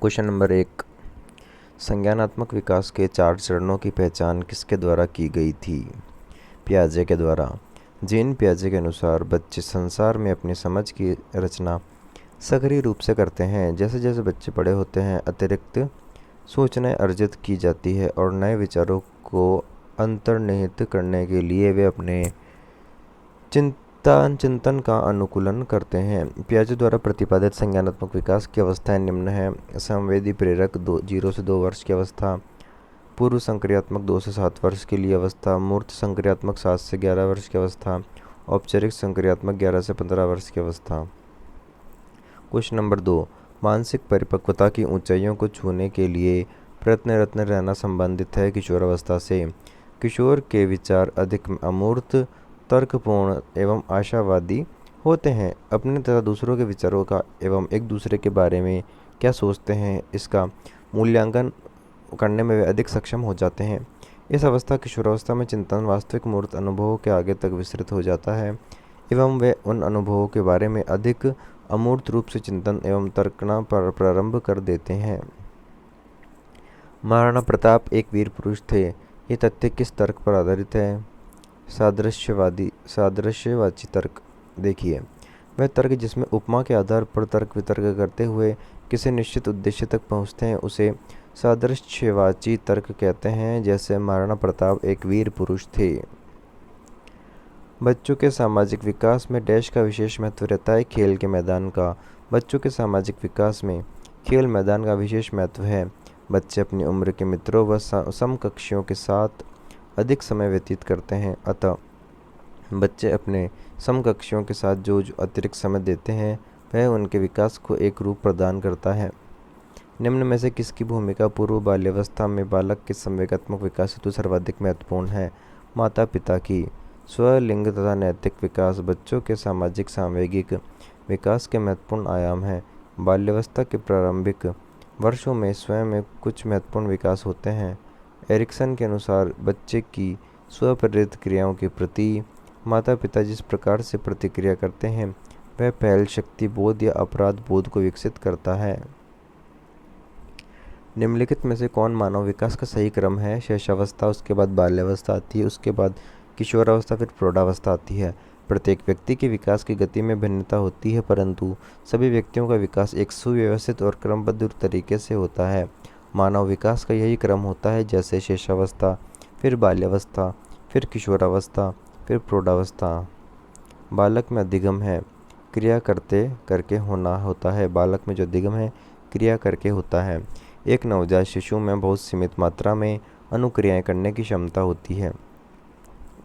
Question number 1, संज्ञानात्मक विकास के 4 चरणों की पहचान किसके द्वारा की गई थी? पियाजे के द्वारा। जीन पियाजे के अनुसार बच्चे संसार में अपनी समझ की रचना सक्रिय रूप से करते हैं। जैसे जैसे बच्चे बड़े होते हैं, अतिरिक्त सूचनाएं अर्जित की जाती है और नए विचारों को अंतर्निहित करने के लिए वे अपने चिंतन का अनुकूलन करते हैं। पियाजे द्वारा प्रतिपादित संज्ञानात्मक विकास की अवस्थाएं निम्न हैं: संवेदी प्रेरक 0 से 2 वर्ष की अवस्था, पूर्व संक्रियात्मक 2 से 7 वर्ष के लिए अवस्था, मूर्त संक्रियात्मक 7 से 11 वर्ष की अवस्था, औपचारिक संक्रियात्मक 11 से 15 वर्ष की अवस्था। क्वेश्चन नंबर 2, मानसिक परिपक्वता की ऊंचाइयों को छूने के लिए प्रयत्नरत रहना संबंधित है किशोरावस्था से। किशोर के विचार अधिक अमूर्त, तर्कपूर्ण एवं आशावादी होते हैं। अपने तथा दूसरों के विचारों का एवं एक दूसरे के बारे में क्या सोचते हैं, इसका मूल्यांकन करने में वे अधिक सक्षम हो जाते हैं। इस अवस्था किशोरावस्था में चिंतन वास्तविक मूर्त अनुभवों के आगे तक विस्तृत हो जाता है एवं वे उन अनुभवों के बारे में अधिक अमूर्त रूप से चिंतन एवं तर्कना प्रारंभ कर देते हैं। महाराणा प्रताप एक वीर पुरुष थे। ये तथ्य किस तर्क पर आधारित है? सादृश्यवाची तर्क। देखिए, वह तर्क जिसमें उपमा के आधार पर तर्क वितर्क करते हुए किसी निश्चित उद्देश्य तक पहुँचते हैं उसे सादृश्यवाची तर्क कहते हैं। जैसे महाराणा प्रताप एक वीर पुरुष थे। बच्चों के सामाजिक विकास में डैश का विशेष महत्व रहता है। खेल के मैदान का। बच्चों के सामाजिक विकास में खेल मैदान का विशेष महत्व है। बच्चे अपनी उम्र के मित्रों व समकक्षियों के साथ अधिक समय व्यतीत करते हैं, अतः बच्चे अपने समकक्षियों के साथ जो अतिरिक्त समय देते हैं वह उनके विकास को एक रूप प्रदान करता है। निम्न में से किसकी भूमिका पूर्व बाल्यावस्था में बालक के संवेगात्मक विकास हेतु सर्वाधिक महत्वपूर्ण है? माता पिता की। स्वलिंग तथा नैतिक विकास बच्चों के सामाजिक सांवेगिक विकास के महत्वपूर्ण आयाम हैं। बाल्यावस्था के प्रारंभिक वर्षों में स्वयं में कुछ महत्वपूर्ण विकास होते हैं। एरिक्सन के अनुसार बच्चे की स्वप्रेरित क्रियाओं के प्रति माता पिता जिस प्रकार से प्रतिक्रिया करते हैं वह पहल शक्ति बोध या अपराध बोध को विकसित करता है। निम्नलिखित में से कौन मानव विकास का सही क्रम है? शैशवावस्था, उसके बाद बाल्यावस्था आती है, उसके बाद किशोरावस्था, फिर प्रौढ़ावस्था आती है। प्रत्येक व्यक्ति के विकास की गति में भिन्नता होती है, परंतु सभी व्यक्तियों का विकास एक सुव्यवस्थित और क्रमबद्ध तरीके से होता है। मानव विकास का यही क्रम होता है, जैसे शैशवावस्था, फिर बाल्यावस्था, फिर किशोरावस्था, फिर प्रौढ़ावस्था। बालक में अधिगम है, क्रिया करके होना होता है। बालक में जो अधिगम है क्रिया करके होता है। एक नवजात शिशु में बहुत सीमित मात्रा में अनुक्रियाएं करने की क्षमता होती है।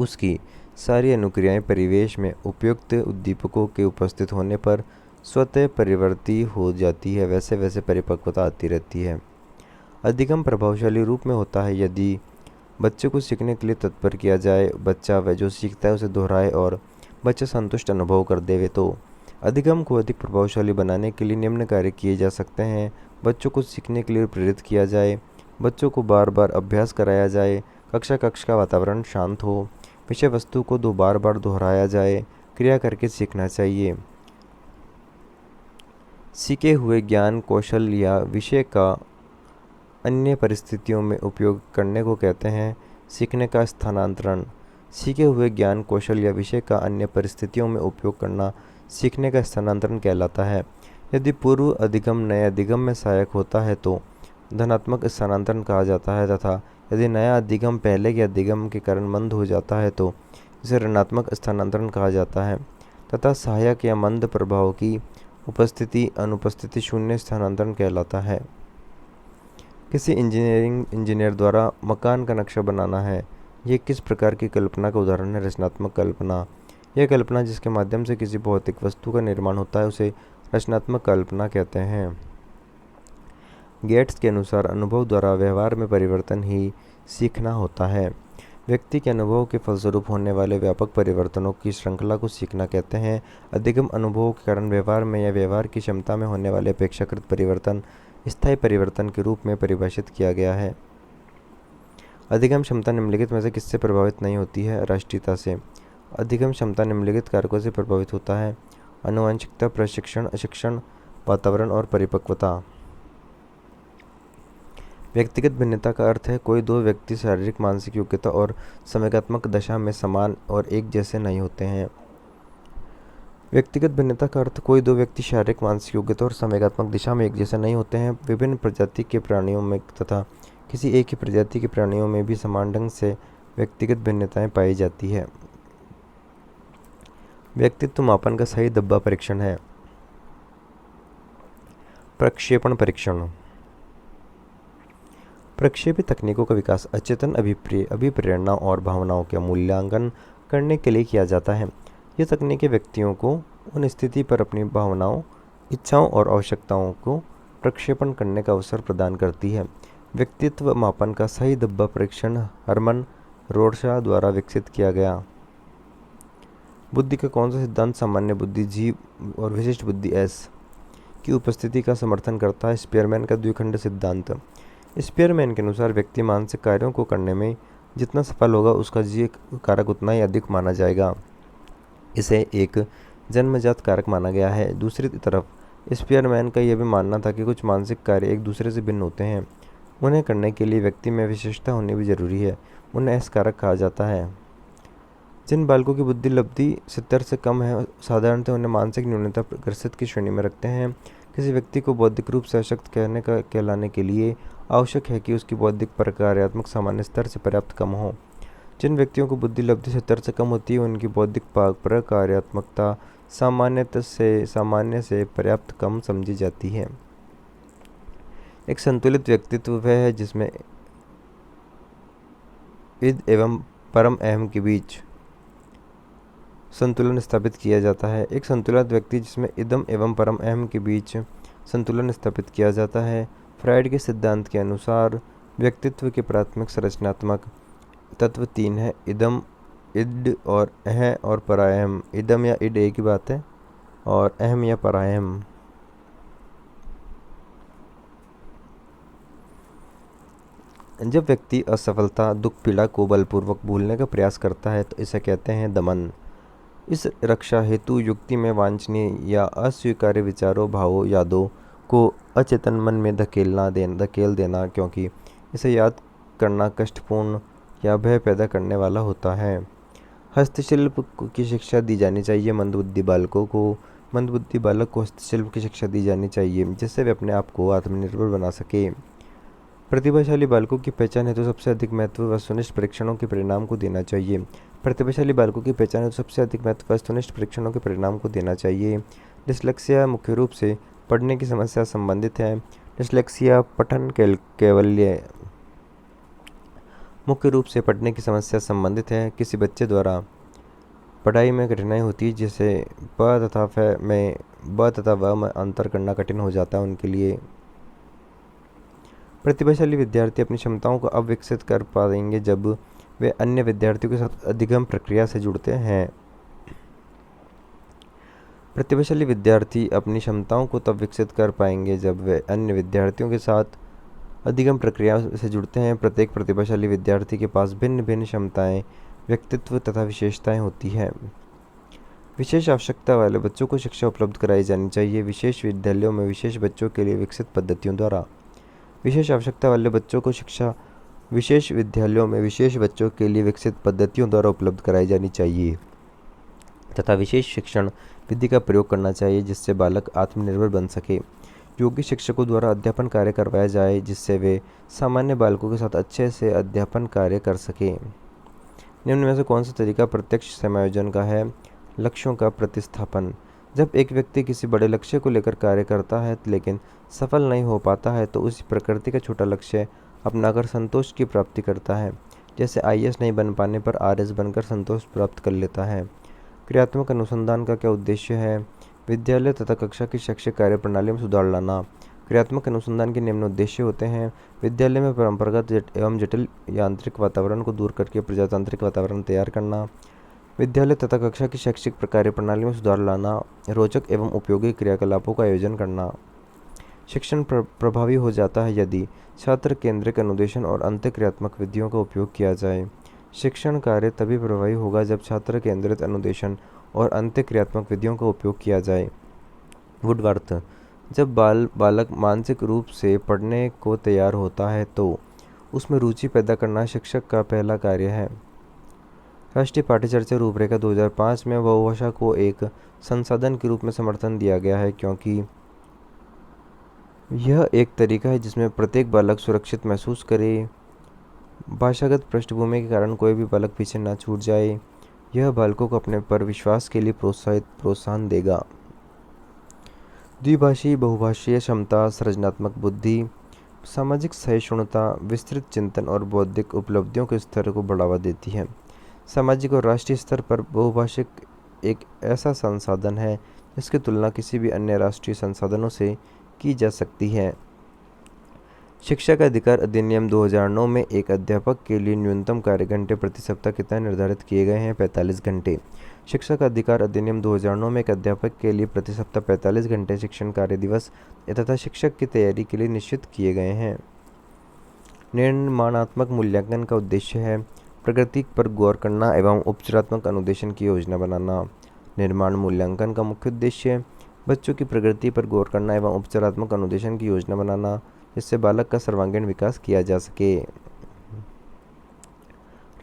उसकी सारी अनुक्रियाएं परिवेश में उपयुक्त उद्दीपकों के उपस्थित होने पर स्वतः परिवर्ती हो जाती है। वैसे वैसे परिपक्वता आती रहती है। अधिगम प्रभावशाली रूप में होता है यदि बच्चे को सीखने के लिए तत्पर किया जाए, बच्चा वह जो सीखता है उसे दोहराए और बच्चा संतुष्ट अनुभव कर देवे तो। अधिगम को अधिक प्रभावशाली बनाने के लिए निम्न कार्य किए जा सकते हैं। बच्चों को सीखने के लिए प्रेरित किया जाए, बच्चों को बार बार अभ्यास कराया जाए, कक्षा का वातावरण शांत हो, विषय वस्तु को बार बार दोहराया जाए, क्रिया करके सीखना चाहिए। सीखे हुए ज्ञान कौशल या विषय का अन्य परिस्थितियों में उपयोग करने को कहते हैं सीखने का स्थानांतरण। सीखे हुए ज्ञान कौशल या विषय का अन्य परिस्थितियों में उपयोग करना सीखने का स्थानांतरण कहलाता है। यदि पूर्व अधिगम नए अधिगम में सहायक होता है तो धनात्मक स्थानांतरण कहा जाता है, तथा यदि नया अधिगम पहले के अधिगम के कारण मंद हो जाता है तो इसे ऋणात्मक स्थानांतरण कहा जाता है, तथा सहायक या मंद प्रभाव की उपस्थिति अनुपस्थिति शून्य स्थानांतरण कहलाता है। किसी इंजीनियर द्वारा मकान का नक्शा बनाना है। ये किस प्रकार की कल्पना का उदाहरण है? रचनात्मक कल्पना। यह कल्पना जिसके माध्यम से किसी भौतिक वस्तु का निर्माण होता है उसे रचनात्मक कल्पना कहते हैं। गेट्स के अनुसार अनुभव द्वारा व्यवहार में परिवर्तन ही सीखना होता है। व्यक्ति के अनुभव के फलस्वरूप होने वाले व्यापक परिवर्तनों की श्रृंखला को सीखना कहते हैं। अधिगम अनुभवों के कारण व्यवहार में या व्यवहार की क्षमता में होने वाले अपेक्षाकृत परिवर्तन स्थायी परिवर्तन के रूप में परिभाषित किया गया है। अधिगम क्षमता निम्नलिखित में से किससे प्रभावित नहीं होती है? राष्ट्रीयता से। अधिगम क्षमता निम्नलिखित कारकों से प्रभावित होता है: आनुवंशिकता, प्रशिक्षण, शिक्षण, वातावरण और परिपक्वता। व्यक्तिगत भिन्नता का अर्थ है कोई दो व्यक्ति शारीरिक, मानसिक योग्यता और संवेगात्मक दशा में समान और एक जैसे नहीं होते हैं। व्यक्तिगत भिन्नता का अर्थ कोई दो व्यक्ति शारीरिक, मानसिक योग्यता और संवेगात्मक दिशा में एक जैसे नहीं होते हैं। विभिन्न प्रजाति के प्राणियों में तथा किसी एक ही प्रजाति के प्राणियों में भी समान ढंग से व्यक्तिगत भिन्नताएं पाई जाती है। व्यक्तित्व मापन का सही दब्बा परीक्षण है। प्रक्षेपण परीक्षण। प्रक्षेपित तकनीकों का विकास अचेतन अभिप्रेरणा और भावनाओं का मूल्यांकन करने के लिए किया जाता है। ये तकनीकें व्यक्तियों को उन स्थिति पर अपनी भावनाओं, इच्छाओं और आवश्यकताओं को प्रक्षेपण करने का अवसर प्रदान करती है। व्यक्तित्व मापन का सही दब्बा परीक्षण हरमन रोडशॉ द्वारा विकसित किया गया। बुद्धि का कौन सा सिद्धांत सामान्य बुद्धि जी और विशिष्ट बुद्धि एस की उपस्थिति का समर्थन करता है? स्पीयरमैन का द्विखंड सिद्धांत। स्पीयरमैन के अनुसार व्यक्ति मानसिक कार्यों को करने में जितना सफल होगा उसका जी कारक उतना ही अधिक माना जाएगा। इसे एक जन्मजात कारक माना गया है। दूसरी तरफ स्पीयरमैन का यह भी मानना था कि कुछ मानसिक कार्य एक दूसरे से भिन्न होते हैं। उन्हें करने के लिए व्यक्ति में विशेषता होनी भी जरूरी है। उन्हें एस कारक कहा जाता है। जिन बालकों की बुद्धि लब्धि 70 से कम है साधारणतः उन्हें मानसिक न्यूनता ग्रसित की श्रेणी में रखते हैं। किसी व्यक्ति को बौद्धिक रूप से अशक्त कहलाने के लिए आवश्यक है कि उसकी बौद्धिक प्रकार्यात्मक सामान्य स्तर से पर्याप्त कम हो। जिन व्यक्तियों को बुद्धि लब्धि 70 से कम होती है उनकी बौद्धिक प्रकार्यात्मकता सामान्य से पर्याप्त कम समझी जाती है। एक संतुलित व्यक्तित्व वह है जिसमें इद एवं परम अहम के बीच संतुलन स्थापित किया जाता है। एक संतुलित व्यक्ति जिसमें इदम एवं परम अहम के बीच संतुलन स्थापित किया जाता है। फ्राइड के सिद्धांत के अनुसार व्यक्तित्व के प्राथमिक संरचनात्मक तत्व 3 है: इदम, इड और अह और परायम। इदम या इड एक ही बात है और अहम या परायम। जब व्यक्ति असफलता, दुख, पीड़ा को बलपूर्वक भूलने का प्रयास करता है तो इसे कहते हैं दमन। इस रक्षा हेतु युक्ति में वांछनीय या अस्वीकार्य विचारों, भावों, यादों को अचेतन मन में धकेल देना, क्योंकि इसे याद करना कष्टपूर्ण या भय पैदा करने वाला होता है। हस्तशिल्प की शिक्षा दी जानी चाहिए। मंदबुद्धि बालक को हस्तशिल्प की शिक्षा दी जानी चाहिए जिससे वे अपने आप को आत्मनिर्भर बना सके। प्रतिभाशाली बालकों की पहचान हेतु सबसे अधिक महत्व वस्तुनिष्ठ परीक्षणों के परिणाम को देना चाहिए। प्रतिभाशाली बालकों की पहचान हेतु सबसे अधिक महत्व वस्तुनिष्ठ परीक्षणों के परिणाम को देना चाहिए। डिस्लेक्सिया मुख्य रूप से पढ़ने की समस्या संबंधित है। डिस्लेक्सिया पठन कैवल्य मुख्य रूप से पढ़ने की समस्या संबंधित है। किसी बच्चे द्वारा पढ़ाई में कठिनाई होती है जिसे ब तथा व में अंतर करना कठिन हो जाता है उनके लिए। प्रतिभाशाली विद्यार्थी अपनी क्षमताओं को अब विकसित कर पाएंगे जब वे अन्य विद्यार्थियों के साथ अधिगम प्रक्रिया से जुड़ते हैं। प्रतिभाशाली विद्यार्थी अपनी क्षमताओं को तब विकसित कर पाएंगे जब वे अन्य विद्यार्थियों के साथ अधिगम प्रक्रिया से जुड़ते हैं। प्रत्येक प्रतिभाशाली विद्यार्थी के पास भिन्न भिन्न क्षमताएं, व्यक्तित्व तथा विशेषताएं होती हैं। विशेष आवश्यकता वाले बच्चों को शिक्षा उपलब्ध कराई जानी चाहिए। विशेष विद्यालयों में विशेष बच्चों के लिए विकसित पद्धतियों द्वारा विशेष आवश्यकता वाले बच्चों को शिक्षा विशेष विद्यालयों में विशेष बच्चों के लिए विकसित पद्धतियों द्वारा उपलब्ध कराई जानी चाहिए तथा विशेष शिक्षण विधि का प्रयोग करना चाहिए जिससे बालक आत्मनिर्भर बन सके। योग्य शिक्षकों द्वारा अध्यापन कार्य करवाया जाए जिससे वे सामान्य बालकों के साथ अच्छे से अध्यापन कार्य कर सके। निम्न में से कौन सा तरीका प्रत्यक्ष समायोजन का है? लक्ष्यों का प्रतिस्थापन। जब एक व्यक्ति किसी बड़े लक्ष्य को लेकर कार्य करता है लेकिन सफल नहीं हो पाता है तो उसी प्रकृति का छोटा लक्ष्य अपनाकर संतोष की प्राप्ति करता है। जैसे IAS नहीं बन पाने पर RS बनकर संतोष प्राप्त कर लेता है। क्रियात्मक अनुसंधान का क्या उद्देश्य है? विद्यालय तथा कक्षा की शैक्षिक कार्य प्रणाली में सुधार लाना। क्रियात्मक अनुसंधान के निम्न उद्देश्य होते हैं: विद्यालय में परंपरागत एवं जटिल यांत्रिक वातावरण को दूर करके प्रजातांत्रिक वातावरण तैयार करना। विद्यालय तथा कक्षा की शैक्षिक कार्य प्रणाली में सुधार लाना। रोचक एवं उपयोगी क्रियाकलापों का आयोजन करना। शिक्षण प्रभावी हो जाता है यदि छात्र केंद्रित अनुदेशन और अंतःक्रियात्मक विधियों का उपयोग किया जाए। शिक्षण कार्य तभी प्रभावी होगा जब छात्र केंद्रित अनुदेशन और अंतःक्रियात्मक विधियों का उपयोग किया जाए। वुडवर्थ जब बालक मानसिक रूप से पढ़ने को तैयार होता है तो उसमें रुचि पैदा करना शिक्षक का पहला कार्य है। राष्ट्रीय पाठ्यचर्या रूपरेखा 2005 में बहुभाषा को एक संसाधन के रूप में समर्थन दिया गया है, क्योंकि यह एक तरीका है जिसमें प्रत्येक बालक सुरक्षित महसूस करे, भाषागत पृष्ठभूमि के कारण कोई भी बालक पीछे न छूट जाए। यह बालकों को अपने पर विश्वास के लिए प्रोत्साहन देगा। द्विभाषी बहुभाषीय क्षमता, सृजनात्मक बुद्धि, सामाजिक सहिष्णुता, विस्तृत चिंतन और बौद्धिक उपलब्धियों के स्तर को बढ़ावा देती है। सामाजिक और राष्ट्रीय स्तर पर बहुभाषिक एक ऐसा संसाधन है जिसकी तुलना किसी भी अन्य राष्ट्रीय संसाधनों से की जा सकती है। शिक्षा का अधिकार अधिनियम 2009 में एक अध्यापक के लिए न्यूनतम कार्य घंटे प्रति सप्ताह कितना निर्धारित किए गए हैं? 45 घंटे। शिक्षा का अधिकार अधिनियम 2009 में एक अध्यापक के लिए प्रति सप्ताह 45 घंटे शिक्षण कार्य दिवस तथा शिक्षक की तैयारी के लिए निश्चित किए गए हैं। निर्माणात्मक मूल्यांकन का उद्देश्य है प्रगति पर गौर करना एवं उपचारात्मक अनुदेशन की योजना बनाना। निर्माण मूल्यांकन का मुख्य उद्देश्य बच्चों की प्रगति पर गौर करना एवं उपचारात्मक अनुदेशन की योजना बनाना, जिससे बालक का सर्वांगीण विकास किया जा सके।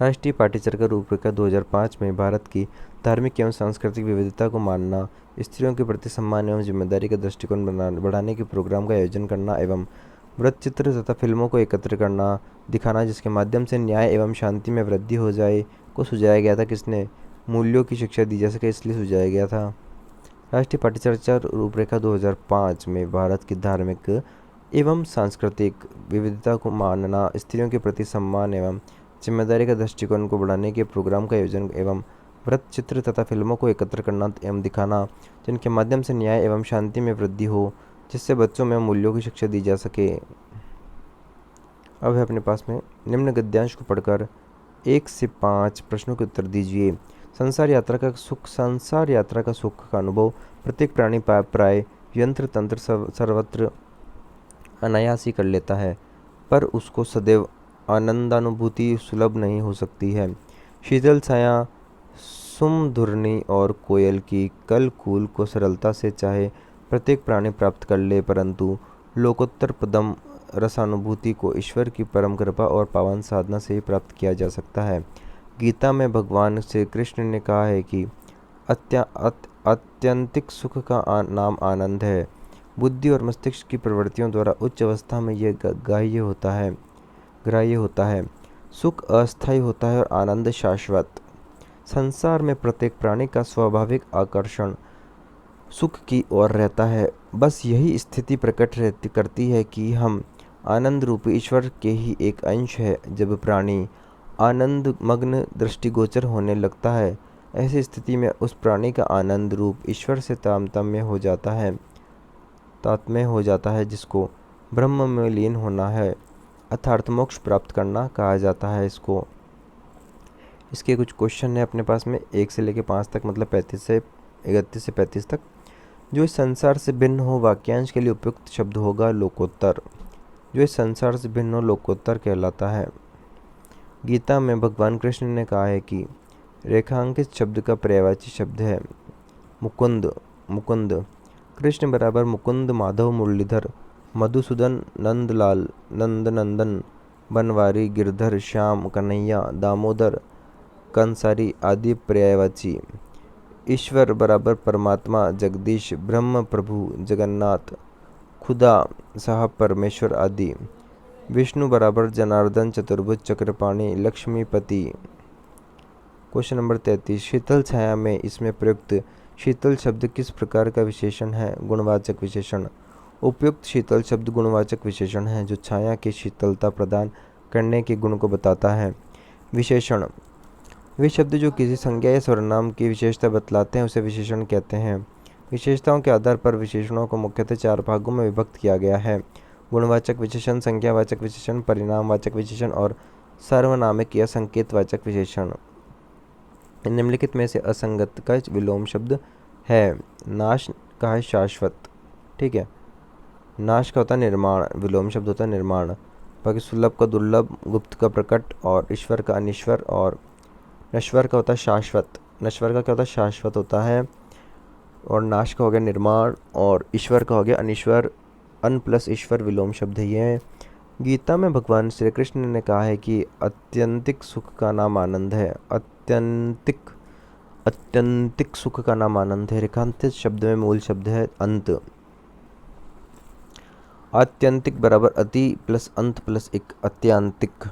राष्ट्रीय पाठ्यचर्या रूपरेखा 2005 में भारत की धार्मिक एवं सांस्कृतिक विविधता को मानना, स्त्रियों के प्रति सम्मान एवं जिम्मेदारी का दृष्टिकोण बढ़ाने के प्रोग्राम का आयोजन करना एवं वृत्तचित्र तथा फिल्मों को एकत्र करना दिखाना जिसके माध्यम से न्याय एवं शांति में वृद्धि हो जाए को सुझाया गया था। किसने? मूल्यों की शिक्षा दी जा सके इसलिए सुझाया गया था। राष्ट्रीय पाठ्यचर्या रूपरेखा 2005 में भारत की धार्मिक एवं सांस्कृतिक विविधता को मानना, स्त्रियों के प्रति सम्मान एवं जिम्मेदारी का दृष्टिकोण को बढ़ाने के प्रोग्राम का आयोजन एवं वृत्तचित्र तथा फिल्मों को एकत्र करना एवं दिखाना जिनके माध्यम से न्याय एवं शांति में वृद्धि हो, जिससे बच्चों में मूल्यों की शिक्षा दी जा सके। अब है अपने पास में निम्न गद्यांश को पढ़कर 1 से 5 प्रश्नों के उत्तर दीजिए। संसार यात्रा का सुख का अनुभव प्रत्येक प्राणी प्राय यंत्र तंत्र सर्वत्र अनायास ही कर लेता है, पर उसको सदैव आनंदानुभूति सुलभ नहीं हो सकती है। शीतल छाया, सुमधुरनी और कोयल की कलकूल को सरलता से चाहे प्रत्येक प्राणी प्राप्त कर ले, परंतु लोकोत्तर पदम रसानुभूति को ईश्वर की परम कृपा और पावन साधना से ही प्राप्त किया जा सकता है। गीता में भगवान श्री कृष्ण ने कहा है कि आत्यंतिक सुख का नाम आनंद है। बुद्धि और मस्तिष्क की प्रवृत्तियों द्वारा उच्च अवस्था में यह ग्राह्य होता है। सुख अस्थायी होता है और आनंद शाश्वत। संसार में प्रत्येक प्राणी का स्वाभाविक आकर्षण सुख की ओर रहता है। बस यही स्थिति प्रकट करती है कि हम आनंद रूपी ईश्वर के ही एक अंश है। जब प्राणी आनंद मग्न दृष्टिगोचर होने लगता है, ऐसी स्थिति में उस प्राणी का आनंद रूप ईश्वर से तारतम्य हो जाता है, जिसको ब्रह्म में लीन होना है, अर्थात मोक्ष प्राप्त करना कहा जाता है इसको। इसके कुछ क्वेश्चन है अपने पास में 1 से लेकर 5 तक, मतलब 31 से 35 तक। जो इस संसार से भिन्न हो वाक्यांश के लिए उपयुक्त शब्द होगा लोकोत्तर। जो इस संसार से भिन्न हो लोकोत्तर कहलाता है। गीता में भगवान कृष्ण ने कहा है कि रेखांकित शब्द का पर्यायवाची शब्द है मुकुंद। कृष्ण बराबर मुकुंद, माधव, मुरलीधर, मधुसूदन, नंदलाल, नंदनंदन, बनवारी, गिरधर, श्याम, कन्हैया, दामोदर, कंसारी आदि पर्यायवाची। ईश्वर बराबर परमात्मा, जगदीश, ब्रह्म, प्रभु, जगन्नाथ, खुदा, साहब, परमेश्वर आदि। विष्णु बराबर जनार्दन, चतुर्भुज, चक्रपाणि, लक्ष्मीपति। क्वेश्चन नंबर 33, शीतल छाया में इसमें प्रयुक्त शीतल शब्द किस प्रकार का विशेषण है? गुणवाचक विशेषण। उपयुक्त शीतल शब्द गुणवाचक विशेषण है जो छाया की शीतलता प्रदान करने के गुण को बताता है। विशेषण वे शब्द जो किसी संज्ञा या सर्वनाम की विशेषता बतलाते हैं उसे विशेषण कहते हैं। विशेषताओं के आधार पर विशेषणों को मुख्यतः 4 भागों में विभक्त किया गया है: गुणवाचक विशेषण, संज्ञावाचक विशेषण, परिणामवाचक विशेषण और सार्वनामिक या संकेतवाचक विशेषण। निम्नलिखित में से असंगत का विलोम शब्द है। नाश का है शाश्वत, ठीक है। नाश का होता है निर्माण, विलोम शब्द होता है निर्माण। बाकी सुलभ का दुर्लभ, गुप्त का प्रकट और ईश्वर का अनिश्वर। और नश्वर का होता है शाश्वत। नश्वर का क्या होता है? शाश्वत होता है। और नाश का हो गया निर्माण, और ईश्वर का हो गया अनीश्वर। अन प्लस ईश्वर विलोम शब्द है ये। गीता में भगवान श्री कृष्ण ने कहा है कि अत्यंतिक सुख का नाम आनंद है। अत्यंतिक सुख का नाम आनंद है। रेखांकित शब्द में मूल शब्द है अंत। आत्यंतिक बराबर अति प्लस अंत प्लस एक अत्यांतिक।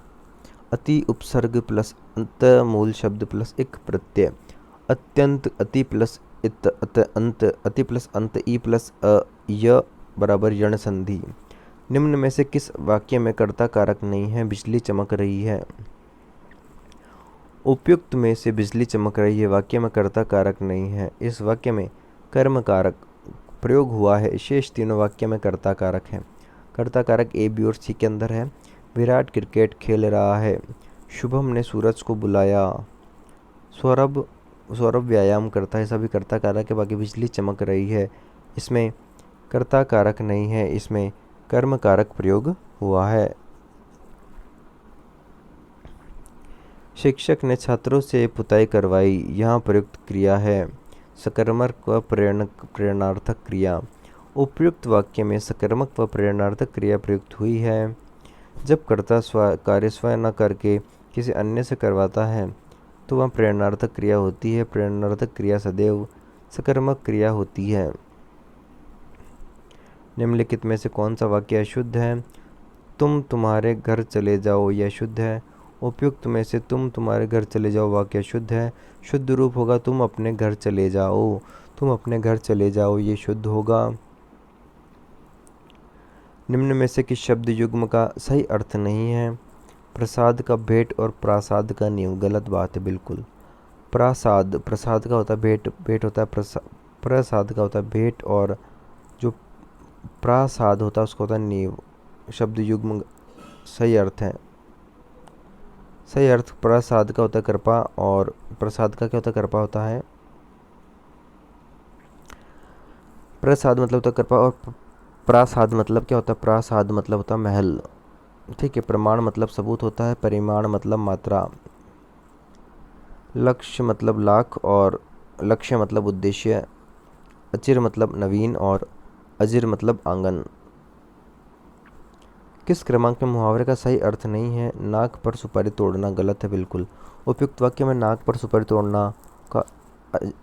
अति उपसर्ग प्लस अंत मूल शब्द प्लस एक प्रत्यय। अत्यंत अति प्लस इत अत अंत अति प्लस अंत ई प्लस अ य बराबर यण संधि। निम्न में से किस वाक्य में कर्ता कारक नहीं है? बिजली चमक रही है। उपयुक्त में से बिजली चमक रही है वाक्य में कर्ता कारक नहीं है। इस वाक्य में कर्म कारक प्रयोग हुआ है। शेष तीनों वाक्य में कर्ता कारक है। कर्ता कारक ए बी और सी के अंदर है। विराट क्रिकेट खेल रहा है। शुभम ने सूरज को बुलाया। सौरभ व्यायाम करता है। सभी कर्ता कारक है। बाकी बिजली चमक रही है, इसमें कर्ता कारक नहीं है, इसमें कर्म कारक प्रयोग हुआ है। शिक्षक ने छात्रों से पुताई करवाई। यहाँ प्रयुक्त क्रिया है सकर्मक व प्रेरणार्थक क्रिया। उपयुक्त वाक्य में सकर्मक व प्रेरणार्थक क्रिया प्रयुक्त हुई है। जब कर्ता कार्य स्वयं न करके किसी अन्य से करवाता है तो वह प्रेरणार्थक क्रिया होती है। प्रेरणार्थक क्रिया सदैव सकर्मक क्रिया होती है। निम्नलिखित में से कौन सा वाक्य अशुद्ध है? तुम तुम्हारे घर चले जाओ, यह शुद्ध है। उपयुक्त में से तुम तुम्हारे घर चले जाओ वाक्य शुद्ध है। शुद्ध रूप होगा तुम अपने घर चले जाओ। तुम अपने घर चले जाओ, ये शुद्ध होगा। निम्न में से किस शब्द युग्म का सही अर्थ नहीं है? प्रसाद का भेंट और प्रासाद का नींव। गलत बात है बिल्कुल। प्रसाद का होता है भेंट, भेंट होता है प्रसाद का होता है भेंट, और जो प्रासाद होता है उसका होता है नींव। शब्द युग्म सही अर्थ है। सही अर्थ प्रसाद का होता है कृपा, और प्रसाद का क्या होता है? कृपा होता है। प्रसाद मतलब होता है कृपा, और प्रासाद मतलब क्या होता है? प्रासाद मतलब होता है महल। ठीक है। प्रमाण मतलब सबूत होता है। परिमाण मतलब मात्रा। लक्ष्य मतलब लाख, और लक्ष्य मतलब उद्देश्य। अचिर मतलब नवीन, और अजिर मतलब आंगन। किस क्रमांक में मुहावरे का सही अर्थ नहीं है? नाक पर सुपारी तोड़ना। गलत है बिल्कुल। उपयुक्त वाक्य में नाक पर सुपारी तोड़ना का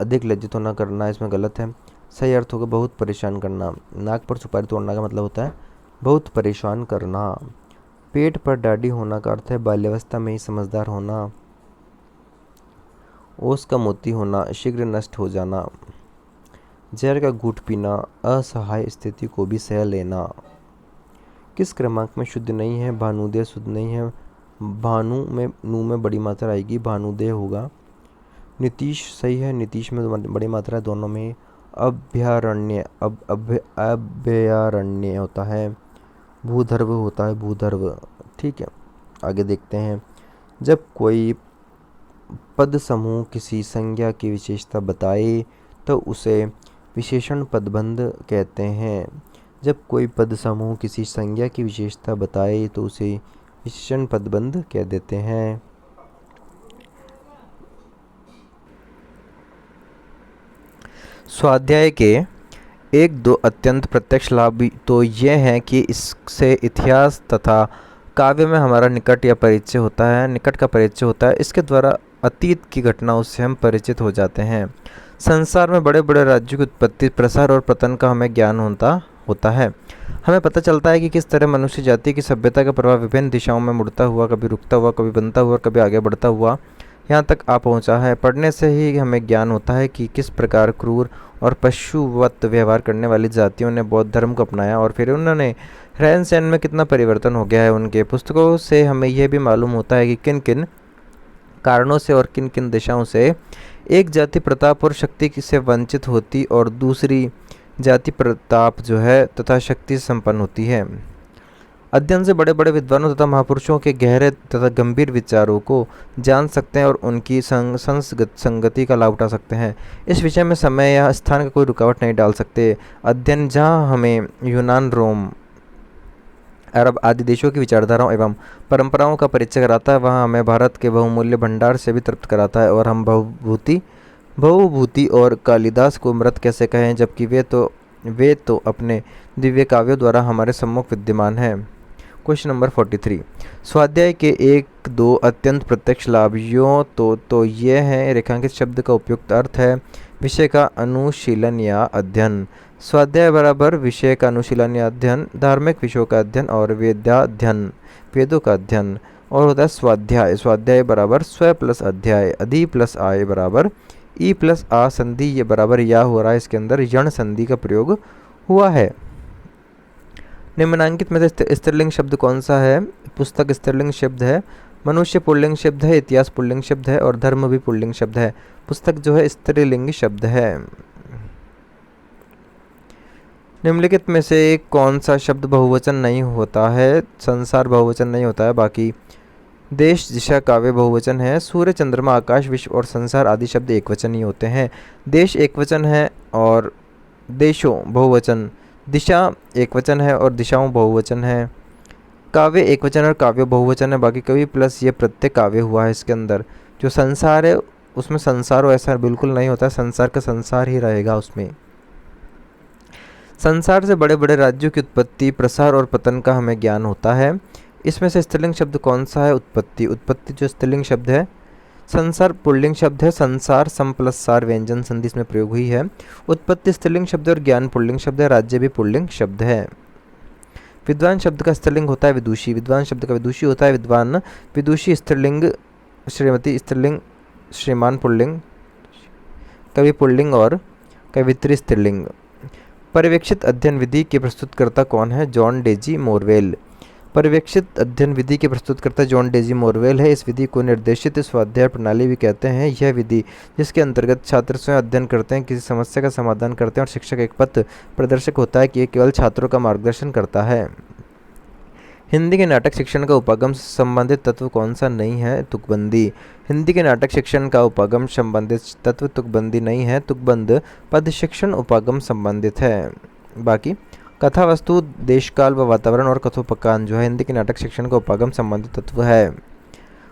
अधिक लज्जित होना करना, इसमें गलत है। सही अर्थ होगा बहुत परेशान करना। नाक पर सुपारी तोड़ना का मतलब होता है बहुत परेशान करना। पेट पर दाढ़ी होना का अर्थ है बाल्यावस्था में ही समझदार होना। ओस का मोती होना, शीघ्र नष्ट हो जाना। जहर का घूंट पीना, असहाय स्थिति को भी सह लेना। किस क्रमांक में शुद्ध नहीं है? भानुदेह शुद्ध नहीं है। भानु में नू में बड़ी मात्रा आएगी, भानुदेह होगा। नीतीश सही है, नीतीश में बड़ी मात्रा है दोनों में। अभयारण्य अभयारण्य होता है। भूधर्व होता है भूधर्व। ठीक है, आगे देखते हैं। जब कोई पद समूह किसी संज्ञा की विशेषता बताए तो उसे विशेषण पदबंध कहते हैं। जब कोई पद समूह किसी संज्ञा की विशेषता बताए तो उसे विशेषण पदबंध कह देते हैं। स्वाध्याय के एक दो अत्यंत प्रत्यक्ष लाभ तो ये हैं कि इससे इतिहास तथा काव्य में हमारा निकट या परिचय होता है, निकट का परिचय होता है। इसके द्वारा अतीत की घटनाओं से हम परिचित हो जाते हैं। संसार में बड़े बड़े राज्यों की उत्पत्ति, प्रसार और पतन का हमें ज्ञान होता है। हमें पता चलता है कि किस तरह मनुष्य जाति की सभ्यता का प्रभाव विभिन्न दिशाओं में मुड़ता हुआ, कभी रुकता हुआ, कभी बनता हुआ और कभी आगे बढ़ता हुआ यहाँ तक आ पहुँचा है। पढ़ने से ही हमें ज्ञान होता है कि किस प्रकार क्रूर और पशुवत व्यवहार करने वाली जातियों ने बौद्ध धर्म को अपनाया और फिर उन्होंने रहन सहन में कितना परिवर्तन हो गया है। उनके पुस्तकों से हमें यह भी मालूम होता है कि किन किन कारणों से और किन किन दिशाओं से एक जाति प्रताप और शक्ति से वंचित होती और दूसरी जाति प्रताप जो है तथा शक्ति से संपन्न होती है। अध्ययन से बड़े बड़े विद्वानों तथा महापुरुषों के गहरे तथा गंभीर विचारों को जान सकते हैं और उनकी संगति का लाभ उठा सकते हैं। इस विषय में समय या स्थान का कोई रुकावट नहीं डाल सकते। अध्ययन जहाँ हमें यूनान, रोम, अरब आदि देशों की विचारधाराओं एवं परंपराओं का परिचय कराता है, वहाँ हमें भारत के बहुमूल्य भंडार से भी तृप्त कराता है और हम बहुभूति भवभूति और कालिदास को मृत कैसे कहें, जबकि वे तो अपने दिव्य काव्यों द्वारा हमारे सम्मुख विद्यमान हैं। Question number 43। स्वाध्याय के 1-2 अत्यंत प्रत्यक्ष लाभ यों तो ये हैं। रेखांकित शब्द का उपयुक्त अर्थ है विषय का अनुशीलन या अध्ययन। स्वाध्याय बराबर विषय का अनुशीलन या अध्ययन, धार्मिक विषयों का अध्ययन और वेदाध्ययन, वेदों का अध्ययन। और होता है स्वाध्याय। स्वाध्याय बराबर स्व प्लस अध्याय, अधि प्लस आय बराबर ई प्लस आ संधि, ये बराबर या हो रहा है, इसके अंदर यण संधि का प्रयोग हुआ है। निम्नांकित में से स्त्रीलिंग शब्द कौन सा है? पुस्तक स्त्रीलिंग शब्द है, मनुष्य पुल्लिंग शब्द है, इतिहास पुल्लिंग शब्द है और धर्म भी पुल्लिंग शब्द है। पुस्तक जो है स्त्रीलिंग शब्द है। निम्नलिखित में से कौन सा शब्द बहुवचन नहीं होता है? संसार बहुवचन नहीं होता है, बाकी देश, दिशा, काव्य बहुवचन है। सूर्य, चंद्रमा, आकाश, विश्व और संसार आदि शब्द एकवचन ही होते हैं। देश एकवचन है और देशों बहुवचन, दिशा एकवचन है और दिशाओं बहुवचन है। काव्य एकवचन और काव्य बहुवचन है, बाकी कवि प्लस ये प्रत्यय काव्य हुआ है इसके अंदर। जो संसार है उसमें संसार ऐसा बिल्कुल नहीं होता, संसार का संसार ही रहेगा उसमें। संसार से बड़े बड़े राज्यों की उत्पत्ति, प्रसार और पतन का हमें ज्ञान होता है। इसमें से स्त्रीलिंग शब्द कौन सा है? उत्पत्ति। उत्पत्ति जो स्त्रीलिंग शब्द है। संसार पुल्लिंग शब्द है, संसार सम प्लस सार व्यंजन संधि इसमें प्रयोग हुई है। उत्पत्ति स्त्रीलिंग शब्द और ज्ञान पुल्लिंग शब्द है, राज्य भी पुल्लिंग शब्द है। विद्वान शब्द का स्त्रीलिंग होता है विदुषी। विद्वान शब्द का विदुषी होता है विद्वान। विदुषी स्त्रीलिंग, श्रीमती स्त्रीलिंग, श्रीमान पुल्लिंग, कवि पुल्लिंग और कवित्री स्त्रीलिंग। पर्यवेक्षित अध्ययन विधि के प्रस्तुतकर्ता कौन है? John Daisy Morwell. पर्यवेक्षित अध्ययन विधि के प्रस्तुतकर्ता जॉन डेजी मोरवेल है। इस विधि को निर्देशित स्वाध्याय प्रणाली भी कहते हैं। यह विधि जिसके अंतर्गत छात्र स्वयं अध्ययन करते हैं, किसी समस्या का समाधान करते हैं और शिक्षक एक पथ प्रदर्शक होता है कि यह केवल छात्रों का मार्गदर्शन करता है। हिंदी के नाटक शिक्षण का उपागम से संबंधित तत्व कौन सा नहीं है? तुकबंदी। हिंदी के नाटक शिक्षण का उपागम संबंधित तत्व तुकबंदी नहीं है। तुकबंद पद शिक्षण उपागम संबंधित है। बाकी कथा वस्तु, देशकाल व वातावरण और कथोपकथन जो है हिंदी के नाटक शिक्षण का उपागम संबंधित तत्व है।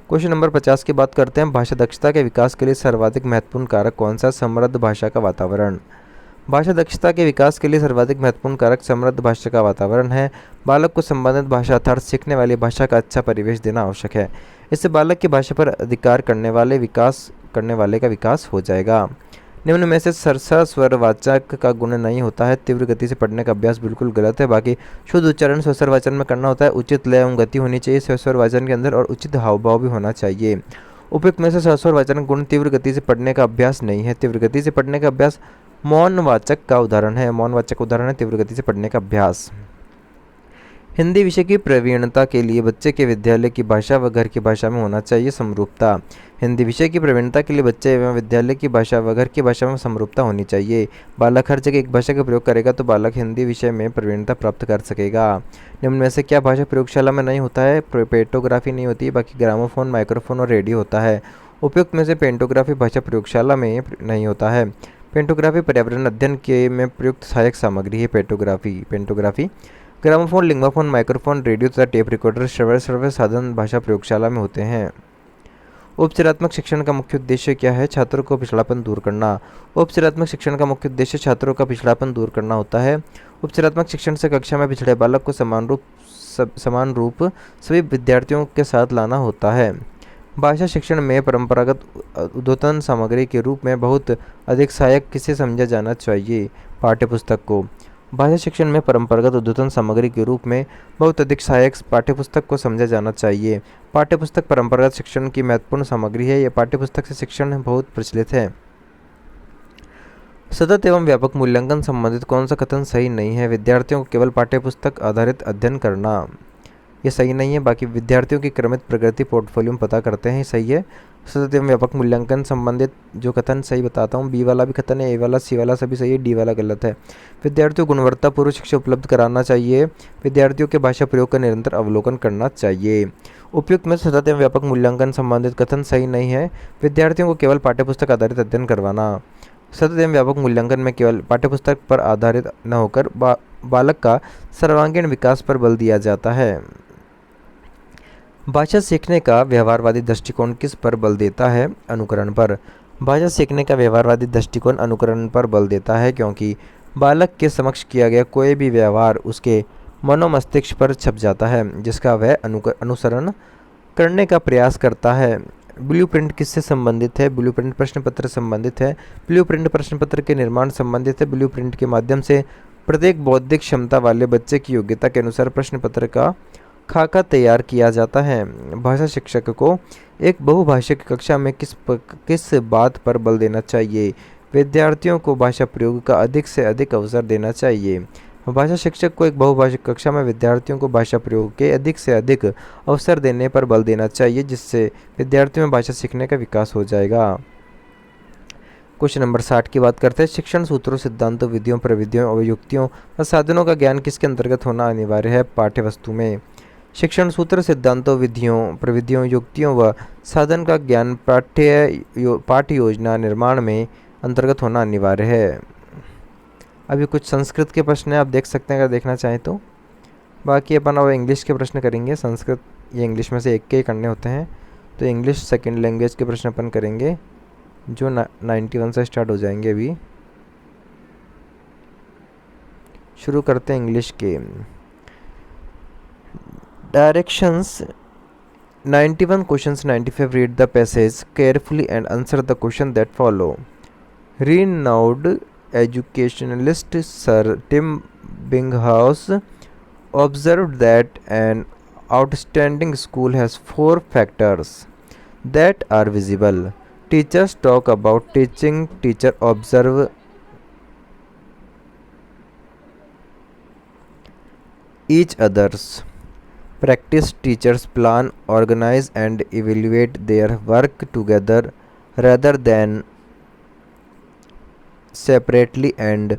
क्वेश्चन नंबर 50 की बात करते हैं। भाषा दक्षता के विकास के लिए सर्वाधिक महत्वपूर्ण कारक कौन सा? समृद्ध भाषा का वातावरण। भाषा दक्षता के विकास के लिए सर्वाधिक महत्वपूर्ण कारक समृद्ध भाषा का वातावरण है। बालक को संबंधित भाषा अर्थात सीखने वाली भाषा का अच्छा परिवेश देना आवश्यक है। इससे बालक की भाषा पर अधिकार करने वाले का विकास हो जाएगा। निम्न में से सरसा स्वरवाचक का गुण नहीं होता है। तीव्र गति से पढ़ने का अभ्यास बिल्कुल गलत है। बाकी शुद्ध उच्चारण स्वस्वर वाचन में करना होता है। उचित लय एवं गति होनी चाहिए स्वस्वर वाचन के अंदर और उचित हाव भाव भी होना चाहिए। उपयुक्त में से स्वस्वर वाचन गुण तीव्र गति से पढ़ने का अभ्यास नहीं है। तीव्र गति से पढ़ने का अभ्यास मौनवाचक का उदाहरण है। मौनवाचक उदाहरण है तीव्र गति से पढ़ने का अभ्यास। हिंदी विषय की प्रवीणता के लिए बच्चे के विद्यालय की भाषा व घर की भाषा में होना चाहिए समरूपता। हिंदी विषय की प्रवीणता के लिए बच्चे एवं विद्यालय की भाषा व घर की भाषा में समरूपता होनी चाहिए। बालक हर जगह एक भाषा का प्रयोग करेगा तो बालक हिंदी विषय में प्रवीणता प्राप्त कर सकेगा। निम्न में से क्या भाषा प्रयोगशाला में नहीं होता है? पेंटोग्राफी नहीं होती है, बाकी ग्रामोफोन, माइक्रोफोन और रेडियो होता है। उपयुक्त में से पेंटोग्राफी भाषा प्रयोगशाला में नहीं होता है। पेंटोग्राफी पर्यावरण अध्ययन के में प्रयुक्त सहायक सामग्री है। पेंटोग्राफी ग्रामोफोन, लिंगोफोन, माइक्रोफोन, रेडियो तथा टेप रिकॉर्डर श्रव्य साधन भाषा प्रयोगशाला में होते हैं। उपचारात्मक शिक्षण का मुख्य उद्देश्य क्या है? छात्रों को पिछड़ापन दूर करना। उपचारात्मक शिक्षण का मुख्य उद्देश्य छात्रों का पिछड़ापन दूर करना होता है। उपचारात्मक शिक्षण से कक्षा में पिछड़े बालक को समान रूप सभी विद्यार्थियों के साथ लाना होता है। भाषा शिक्षण में परंपरागत उद्बोधन सामग्री के रूप में बहुत अधिक सहायक किसे समझा जाना चाहिए? पाठ्यपुस्तक को। भाषा शिक्षण में परंपरागत उद्बोधन सामग्री के रूप में बहुत अधिक सहायक पाठ्यपुस्तक को समझा जाना चाहिए। पाठ्यपुस्तक परंपरागत शिक्षण की महत्वपूर्ण सामग्री है। यह पाठ्यपुस्तक से शिक्षण बहुत प्रचलित है। सतत एवं व्यापक मूल्यांकन संबंधित कौन सा कथन सही नहीं है? विद्यार्थियों को केवल पाठ्यपुस्तक आधारित अध्ययन करना, ये सही नहीं है। बाकी विद्यार्थियों की क्रमित प्रगति पोर्टफोलियो में पता करते हैं, सही है। सतत एवं व्यापक मूल्यांकन संबंधित जो कथन सही बताता हूँ, बी वाला भी कथन है, ए वाला, सी वाला सभी सही है, डी वाला गलत है। विद्यार्थियों को गुणवत्तापूर्ण शिक्षा उपलब्ध कराना चाहिए। विद्यार्थियों के भाषा प्रयोग का निरंतर अवलोकन करना चाहिए। उपयुक्त में सतत एवं व्यापक मूल्यांकन संबंधित कथन सही नहीं है। विद्यार्थियों को केवल पाठ्यपुस्तक आधारित अध्ययन करवाना। सतत एवं व्यापक मूल्यांकन में केवल पाठ्यपुस्तक पर आधारित न होकर बालक का सर्वांगीण विकास पर बल दिया जाता है। भाषा सीखने का व्यवहारवादी दृष्टिकोण किस पर बल देता है? अनुकरण पर। भाषा सीखने का व्यवहारवादी दृष्टिकोण अनुकरण पर बल देता है, क्योंकि बालक के समक्ष किया गया कोई भी व्यवहार उसके मनोमस्तिष्क पर छप जाता है, जिसका वह अनुसरण करने का प्रयास करता है। ब्लूप्रिंट किससे संबंधित है? ब्लूप्रिंट प्रश्न पत्र संबंधित है। ब्लूप्रिंट प्रश्न पत्र के निर्माण संबंधित है। ब्लूप्रिंट के माध्यम से प्रत्येक बौद्धिक क्षमता वाले बच्चे की योग्यता के अनुसार प्रश्न पत्र का खाका तैयार किया जाता है। भाषा शिक्षक को एक बहुभाषिक कक्षा में किस बात पर बल देना चाहिए? विद्यार्थियों को भाषा प्रयोग का अधिक से अधिक अवसर देना चाहिए। भाषा शिक्षक को एक बहुभाषिक कक्षा में विद्यार्थियों को भाषा प्रयोग के अधिक से अधिक अवसर देने पर बल देना चाहिए, जिससे विद्यार्थियों में भाषा सीखने का विकास हो जाएगा। क्वेश्चन नंबर 60 की बात करते हैं। शिक्षण सूत्रों, सिद्धांतों, विधियों, प्रविधियों और युक्तियों व साधनों का ज्ञान किसके अंतर्गत होना अनिवार्य है? पाठ्यवस्तु में। शिक्षण सूत्र, सिद्धांतों, विधियों, प्रविधियों, युक्तियों व साधन का ज्ञान पाठ्य योजना निर्माण में अंतर्गत होना अनिवार्य है। अभी कुछ संस्कृत के प्रश्न हैं, आप देख सकते हैं अगर देखना चाहें तो। बाकी अपन अब इंग्लिश के प्रश्न करेंगे। संस्कृत ये इंग्लिश में से एक के ही करने होते हैं, तो इंग्लिश सेकंड लैंग्वेज के प्रश्न अपन करेंगे, जो 91 से स्टार्ट हो जाएंगे। अभी शुरू करते हैं इंग्लिश के। Directions 91 questions 95 read the passage carefully and answer the question that follow. Renowned educationalist Sir Tim Binghaus observed that an outstanding school has four factors that are visible. Teachers talk about teaching, teachers observe each other's practice, teachers plan, organize and evaluate their work together rather than separately, and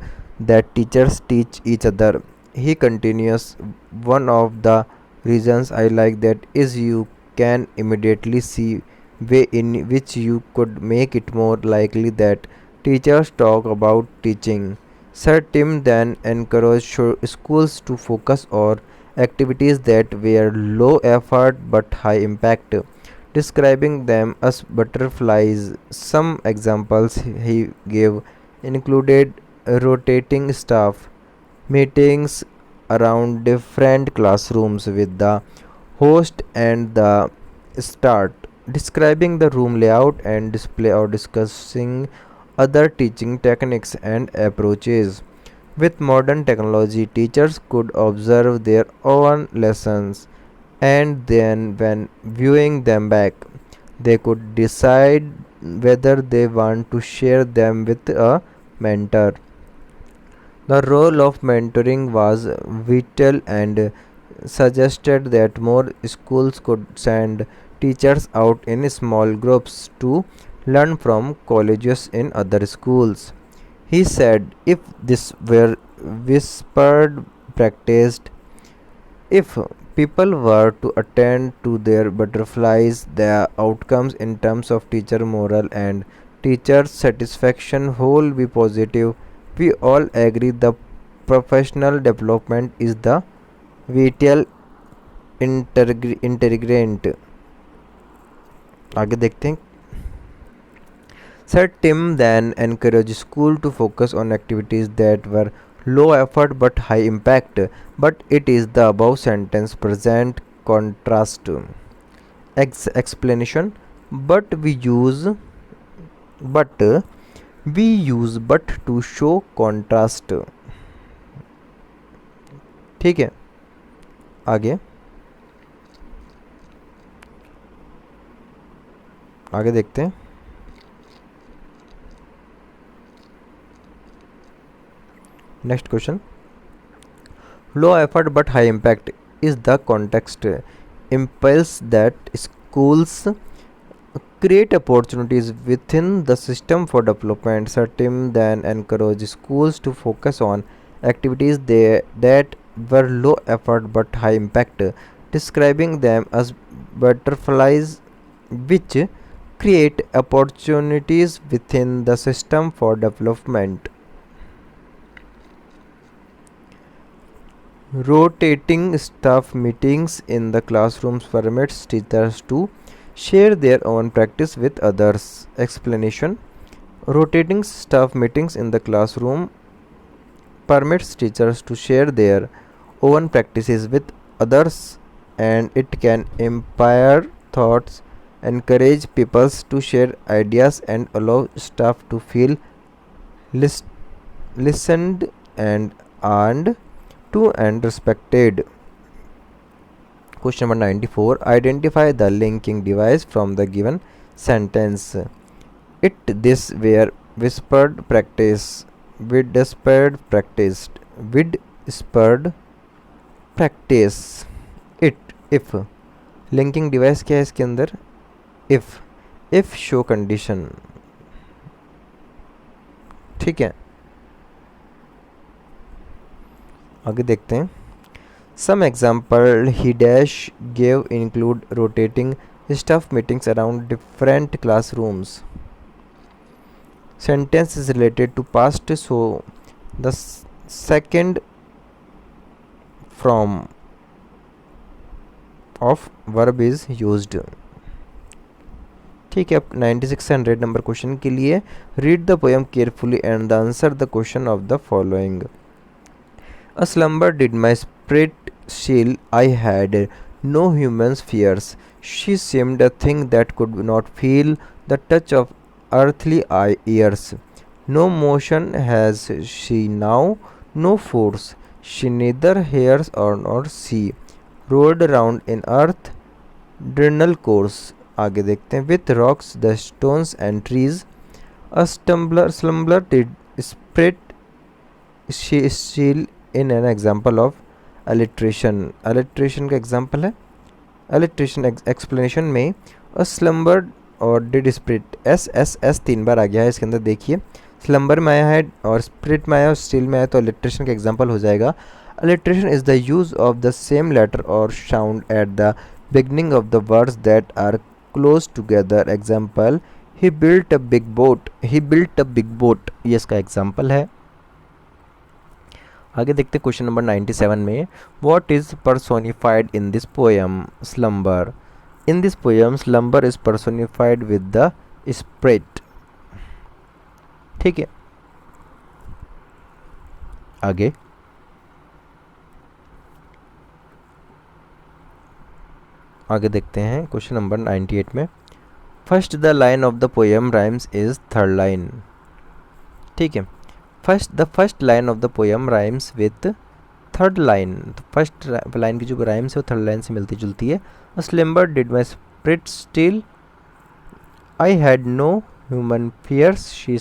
that teachers teach each other. He continues, one of the reasons I like that is you can immediately see way in which you could make it more likely that teachers talk about teaching. Sir Tim then encouraged schools to focus on activities that were low effort but high impact, describing them as butterflies. Some examples he gave included rotating staff meetings around different classrooms with the host and the start, describing the room layout and display, or discussing other teaching techniques and approaches. With modern technology, teachers could observe their own lessons, and then, when viewing them back, they could decide whether they want to share them with a mentor. The role of mentoring was vital and suggested that more schools could send teachers out in small groups to learn from colleagues in other schools. He said if this were whispered practiced, if people were to attend to their butterflies, the outcomes in terms of teacher morale and teacher satisfaction will be positive. We all agree the professional development is the vital integrant. आगे देखते हैं। Sir Tim then encouraged school to focus on activities that were low effort but high impact. But it is the above sentence present contrast. Explanation. But we use but to show contrast. ठीक है, आगे देखते हैं। Next question. Low effort but high impact is the context impulse that schools create opportunities within the system for development. Sir Tim then encouraged schools to focus on activities that were low effort but high impact, describing them as butterflies which create opportunities within the system for development. Rotating staff meetings in the classrooms permits teachers to share their own practice with others. Explanation. Rotating staff meetings in the classroom permits teachers to share their own practices with others, and it can inspire thoughts, encourage people to share ideas, and allow staff to feel lis- listened and to and respected. Question number 94. Identify the linking device from the given sentence. It, this, where, whispered, practice, whispered, practiced, whispered, practice. It, if. Linking device क्या है इसके अंदर? If show condition. ठीक है, आगे देखते हैं। Some example ही dash gave include rotating staff meetings around different classrooms. Sentence is related to past, so the second form of verb is used. ठीक है, अब 9600 नंबर क्वेश्चन के लिए read the poem carefully and answer the question of the following. A slumber did my spirit chill, I had no human's fears. She seemed a thing that could not feel the touch of earthly ears. No motion has she now, no force. She neither hears or nor see. Rolled around in earth, diurnal course. आगे देखते हैं. With rocks, the stones and trees. A slumber did spirit she chill in an example of alliteration. alliteration का example है. alliteration explanation में a slumber और did spirit S 3 बार आ गया है इसके अंदर. देखिए, स्लम्बर में आया है और स्प्रिट में आया और स्टील में आया, तो अलिट्रेशन का एग्जांपल हो जाएगा. Alliteration is the use of the same letter or sound at the beginning of the words that are close together. Example, he built a big boat. He built a big boat, ये इसका example है. आगे देखते हैं question number 97 में. What is personified in this poem? Slumber. In this poem, slumber is personified with the spirit. ठीक है, आगे देखते हैं क्वेश्चन नंबर 98 में. First the line of the poem rhymes is third line. ठीक है, the first line of the poem rhymes with third line. तो first line की जो राइम्स है वो थर्ड लाइन से मिलती जुलती है. A slumber did my spirit still, I had no human fears. She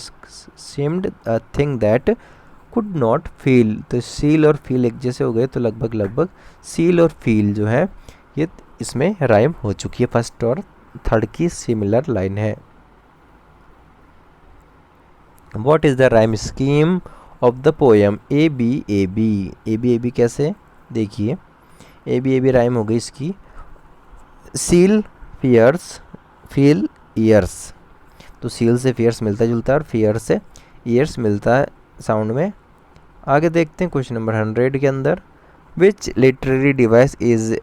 seemed a thing that could not feel. तो सील और फील एक जैसे हो गए, तो लगभग सील और फील जो है ये इसमें राइम हो चुकी है. फर्स्ट और थर्ड की सिमिलर लाइन है. What is the rhyme scheme of the poem? A B A B. A B A B कैसे? देखिए, A B A B rhyme हो गई इसकी. सील फियर्स फील ईयर्स, तो सील से फियर्स मिलता जुलता है और फियर से ईयर्स मिलता है साउंड में. आगे देखते हैं क्वेश्चन नंबर 100 के अंदर. Which literary device is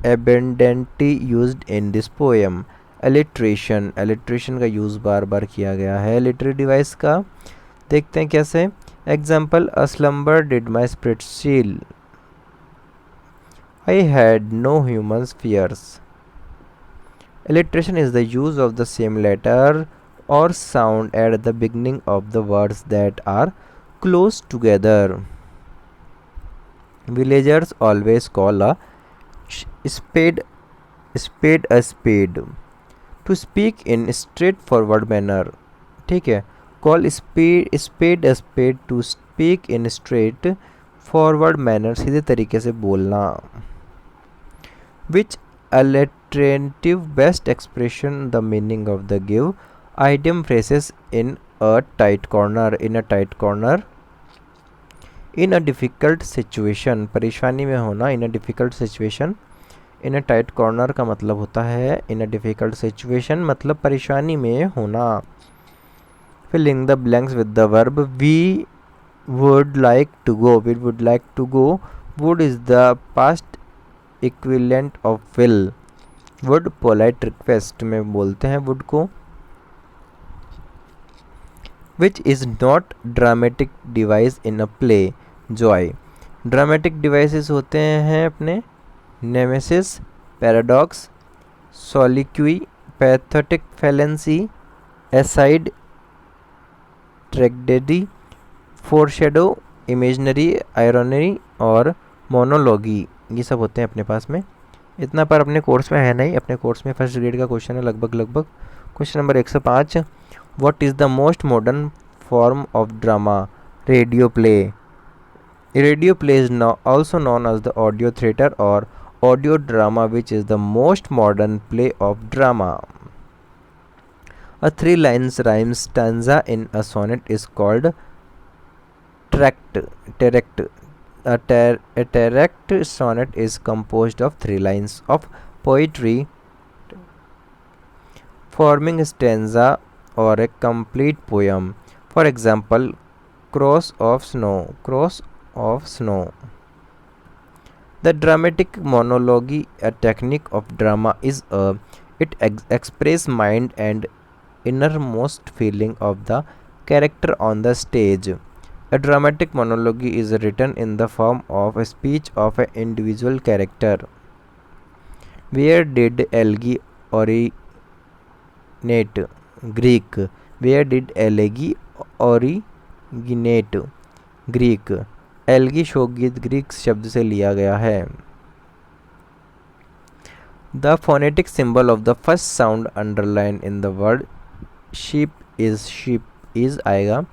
abundantly used in this poem? Alliteration. Alliteration का यूज़ बार बार किया गया है लिटरेरी डिवाइस का. देखते हैं कैसे. Example, a slumber did my spirit seal, I had no human's fears. Alliteration is the use of the same letter or sound at the beginning of the words that are close together. Villagers always call a spade a spade. To speak in straightforward manner. ठीक है, call spade a spade. To speak in straight forward manner, सीधे तरीके से बोलना. Which alliterative best expression the meaning of the give idiom phrases in a tight corner. In a tight corner. In a difficult situation, परेशानी में होना. In a difficult situation. In a tight corner का मतलब होता है in a difficult situation, मतलब परेशानी में होना. Filling the blanks with the verb we would like to go. We would like to go. Would is the past equivalent of will. Would polite request में बोलते हैं वुड को. Which is not dramatic device in a play? Joy. Dramatic devices होते हैं अपने nemesis, paradox, soliloquy, pathetic fallacy, aside, tragedy, foreshadow, imaginary, irony और monologue, ये सब होते हैं अपने पास में। इतना पर अपने कोर्स में है नहीं, अपने कोर्स में फर्स्ट ग्रेड का क्वेश्चन है लगभग। Question number 105, what is the most modern form of drama? Radio play. Radio play is also known as the audio theatre or audio drama, which is the most modern play of drama. A 3 lines rhyme stanza in a sonnet is called terect. A terect sonnet is composed of 3 lines of poetry forming a stanza or a complete poem. For example, Cross of Snow. The dramatic monologue, a technique of drama, is it express mind and innermost feeling of the character on the stage. A dramatic monologue is written in the form of a speech of an individual character. Where did Elgi originate? Greek. Where did Elgi originate? Greek. Elegy शोकगीत Greek शब्द से लिया गया है। The phonetic symbol of the first sound underline in the word sheep is आएगा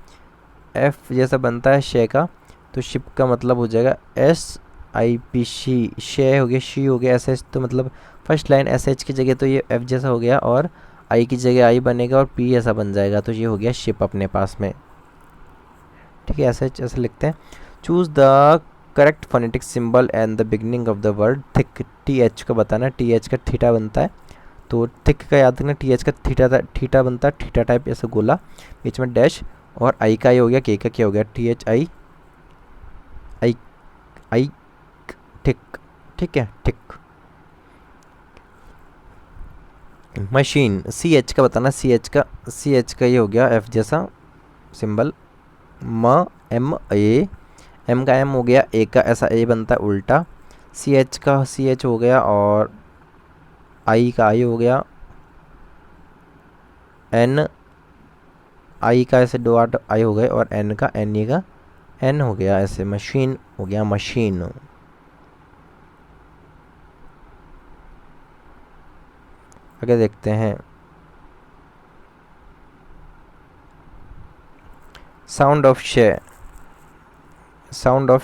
F जैसा बनता है शे का, तो शिप का मतलब हो जाएगा SIP शी, शे हो गया, शी हो गया, SH, तो मतलब फर्स्ट लाइन SH की जगह तो ये F जैसा हो गया और I की जगह I बनेगा और P ऐसा बन जाएगा, तो ये हो गया शिप अपने पास में। ठीक है, ऐसे लिखते हैं। Choose the correct phonetic symbol and the beginning of the word thick. TH का बताना, TH का थीटा बनता है, तो थिक का याद रखना, TH का थीटा बनता है, थीटा टाइप ऐसे गोला, बीच में डैश, और I का ये हो गया, K का क्या हो गया, THI थिक। ठीक है, थिक। मशीन, CH का बताना, CH का ये हो गया F जैसा सिंबल, M का M हो गया, A का ऐसा A बनता है उल्टा, CH का CH हो गया और I का I हो गया, I का ऐसे दो आठ I हो गए और N का N हो गया, ऐसे मशीन हो गया, मशीन। आगे देखते हैं। साउंड ऑफ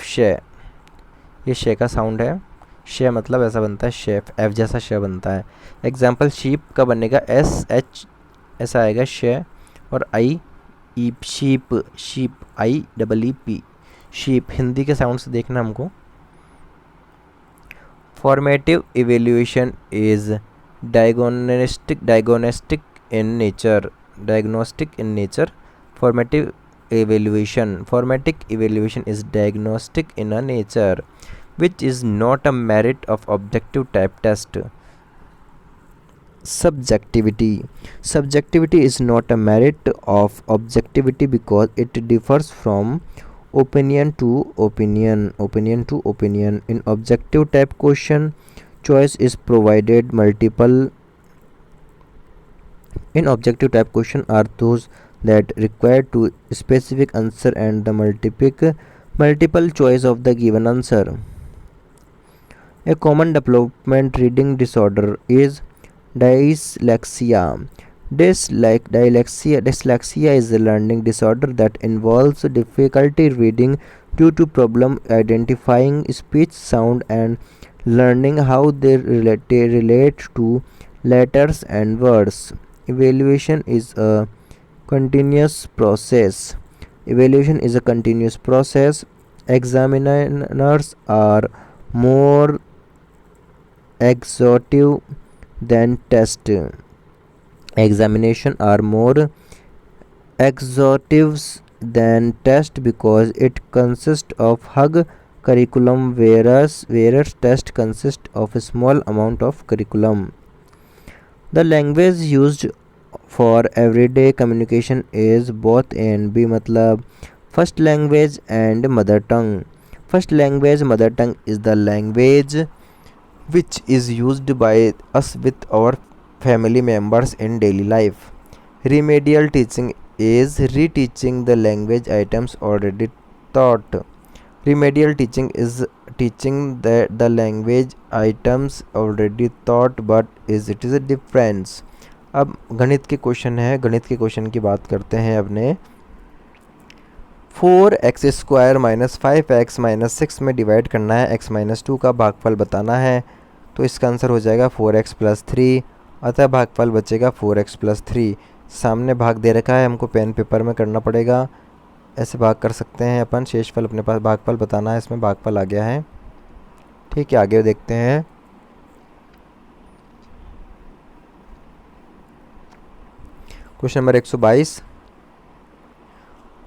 शे, ये शे का साउंड है, शे मतलब ऐसा बनता है, शेफ F जैसा शे बनता है। एग्जाम्पल, शीप का बनेगा SH ऐसा आएगा शे, और I sheep IEEP sheep. Hindi के साउंड से देखना हमको। Formative evaluation is diagnostic in nature. Formative evaluation is diagnostic in a nature, which is not a merit of objective type test. Subjectivity is not a merit of objectivity because it differs from opinion to opinion. In objective type question, choice is provided. In objective type question are those that require to specific answer and the multiple choice of the given answer. A common development reading disorder is dyslexia. Dyslexia is a learning disorder that involves difficulty reading due to problem identifying speech sound and learning how they relate to letters and words. Evaluation is a continuous process. Examiners are more exhaustive than test. Examination are more exhaustive than test because it consists of hug curriculum, whereas test consists of a small amount of curriculum. The language used for everyday communication is both and B मतलब first language and mother tongue. First language mother tongue is the language which is used by us with our family members in daily life. Remedial teaching is reteaching the language items already taught. Remedial teaching is teaching the language items already taught but it is a difference. अब गणित के question है, गणित के question की बात करते हैं अपने। 4x² माइनस 5x माइनस 6 में डिवाइड करना है, x माइनस 2 का भागफल बताना है, तो इसका आंसर हो जाएगा 4x प्लस 3, अतः भागफल बचेगा 4x प्लस 3। सामने भाग दे रखा है, हमको पेन पेपर में करना पड़ेगा, ऐसे भाग कर सकते हैं अपन। शेषफल अपने पास भागफल बताना है, इसमें भागफल आ गया है। ठीक है, आगे देखते हैं। Question number 122,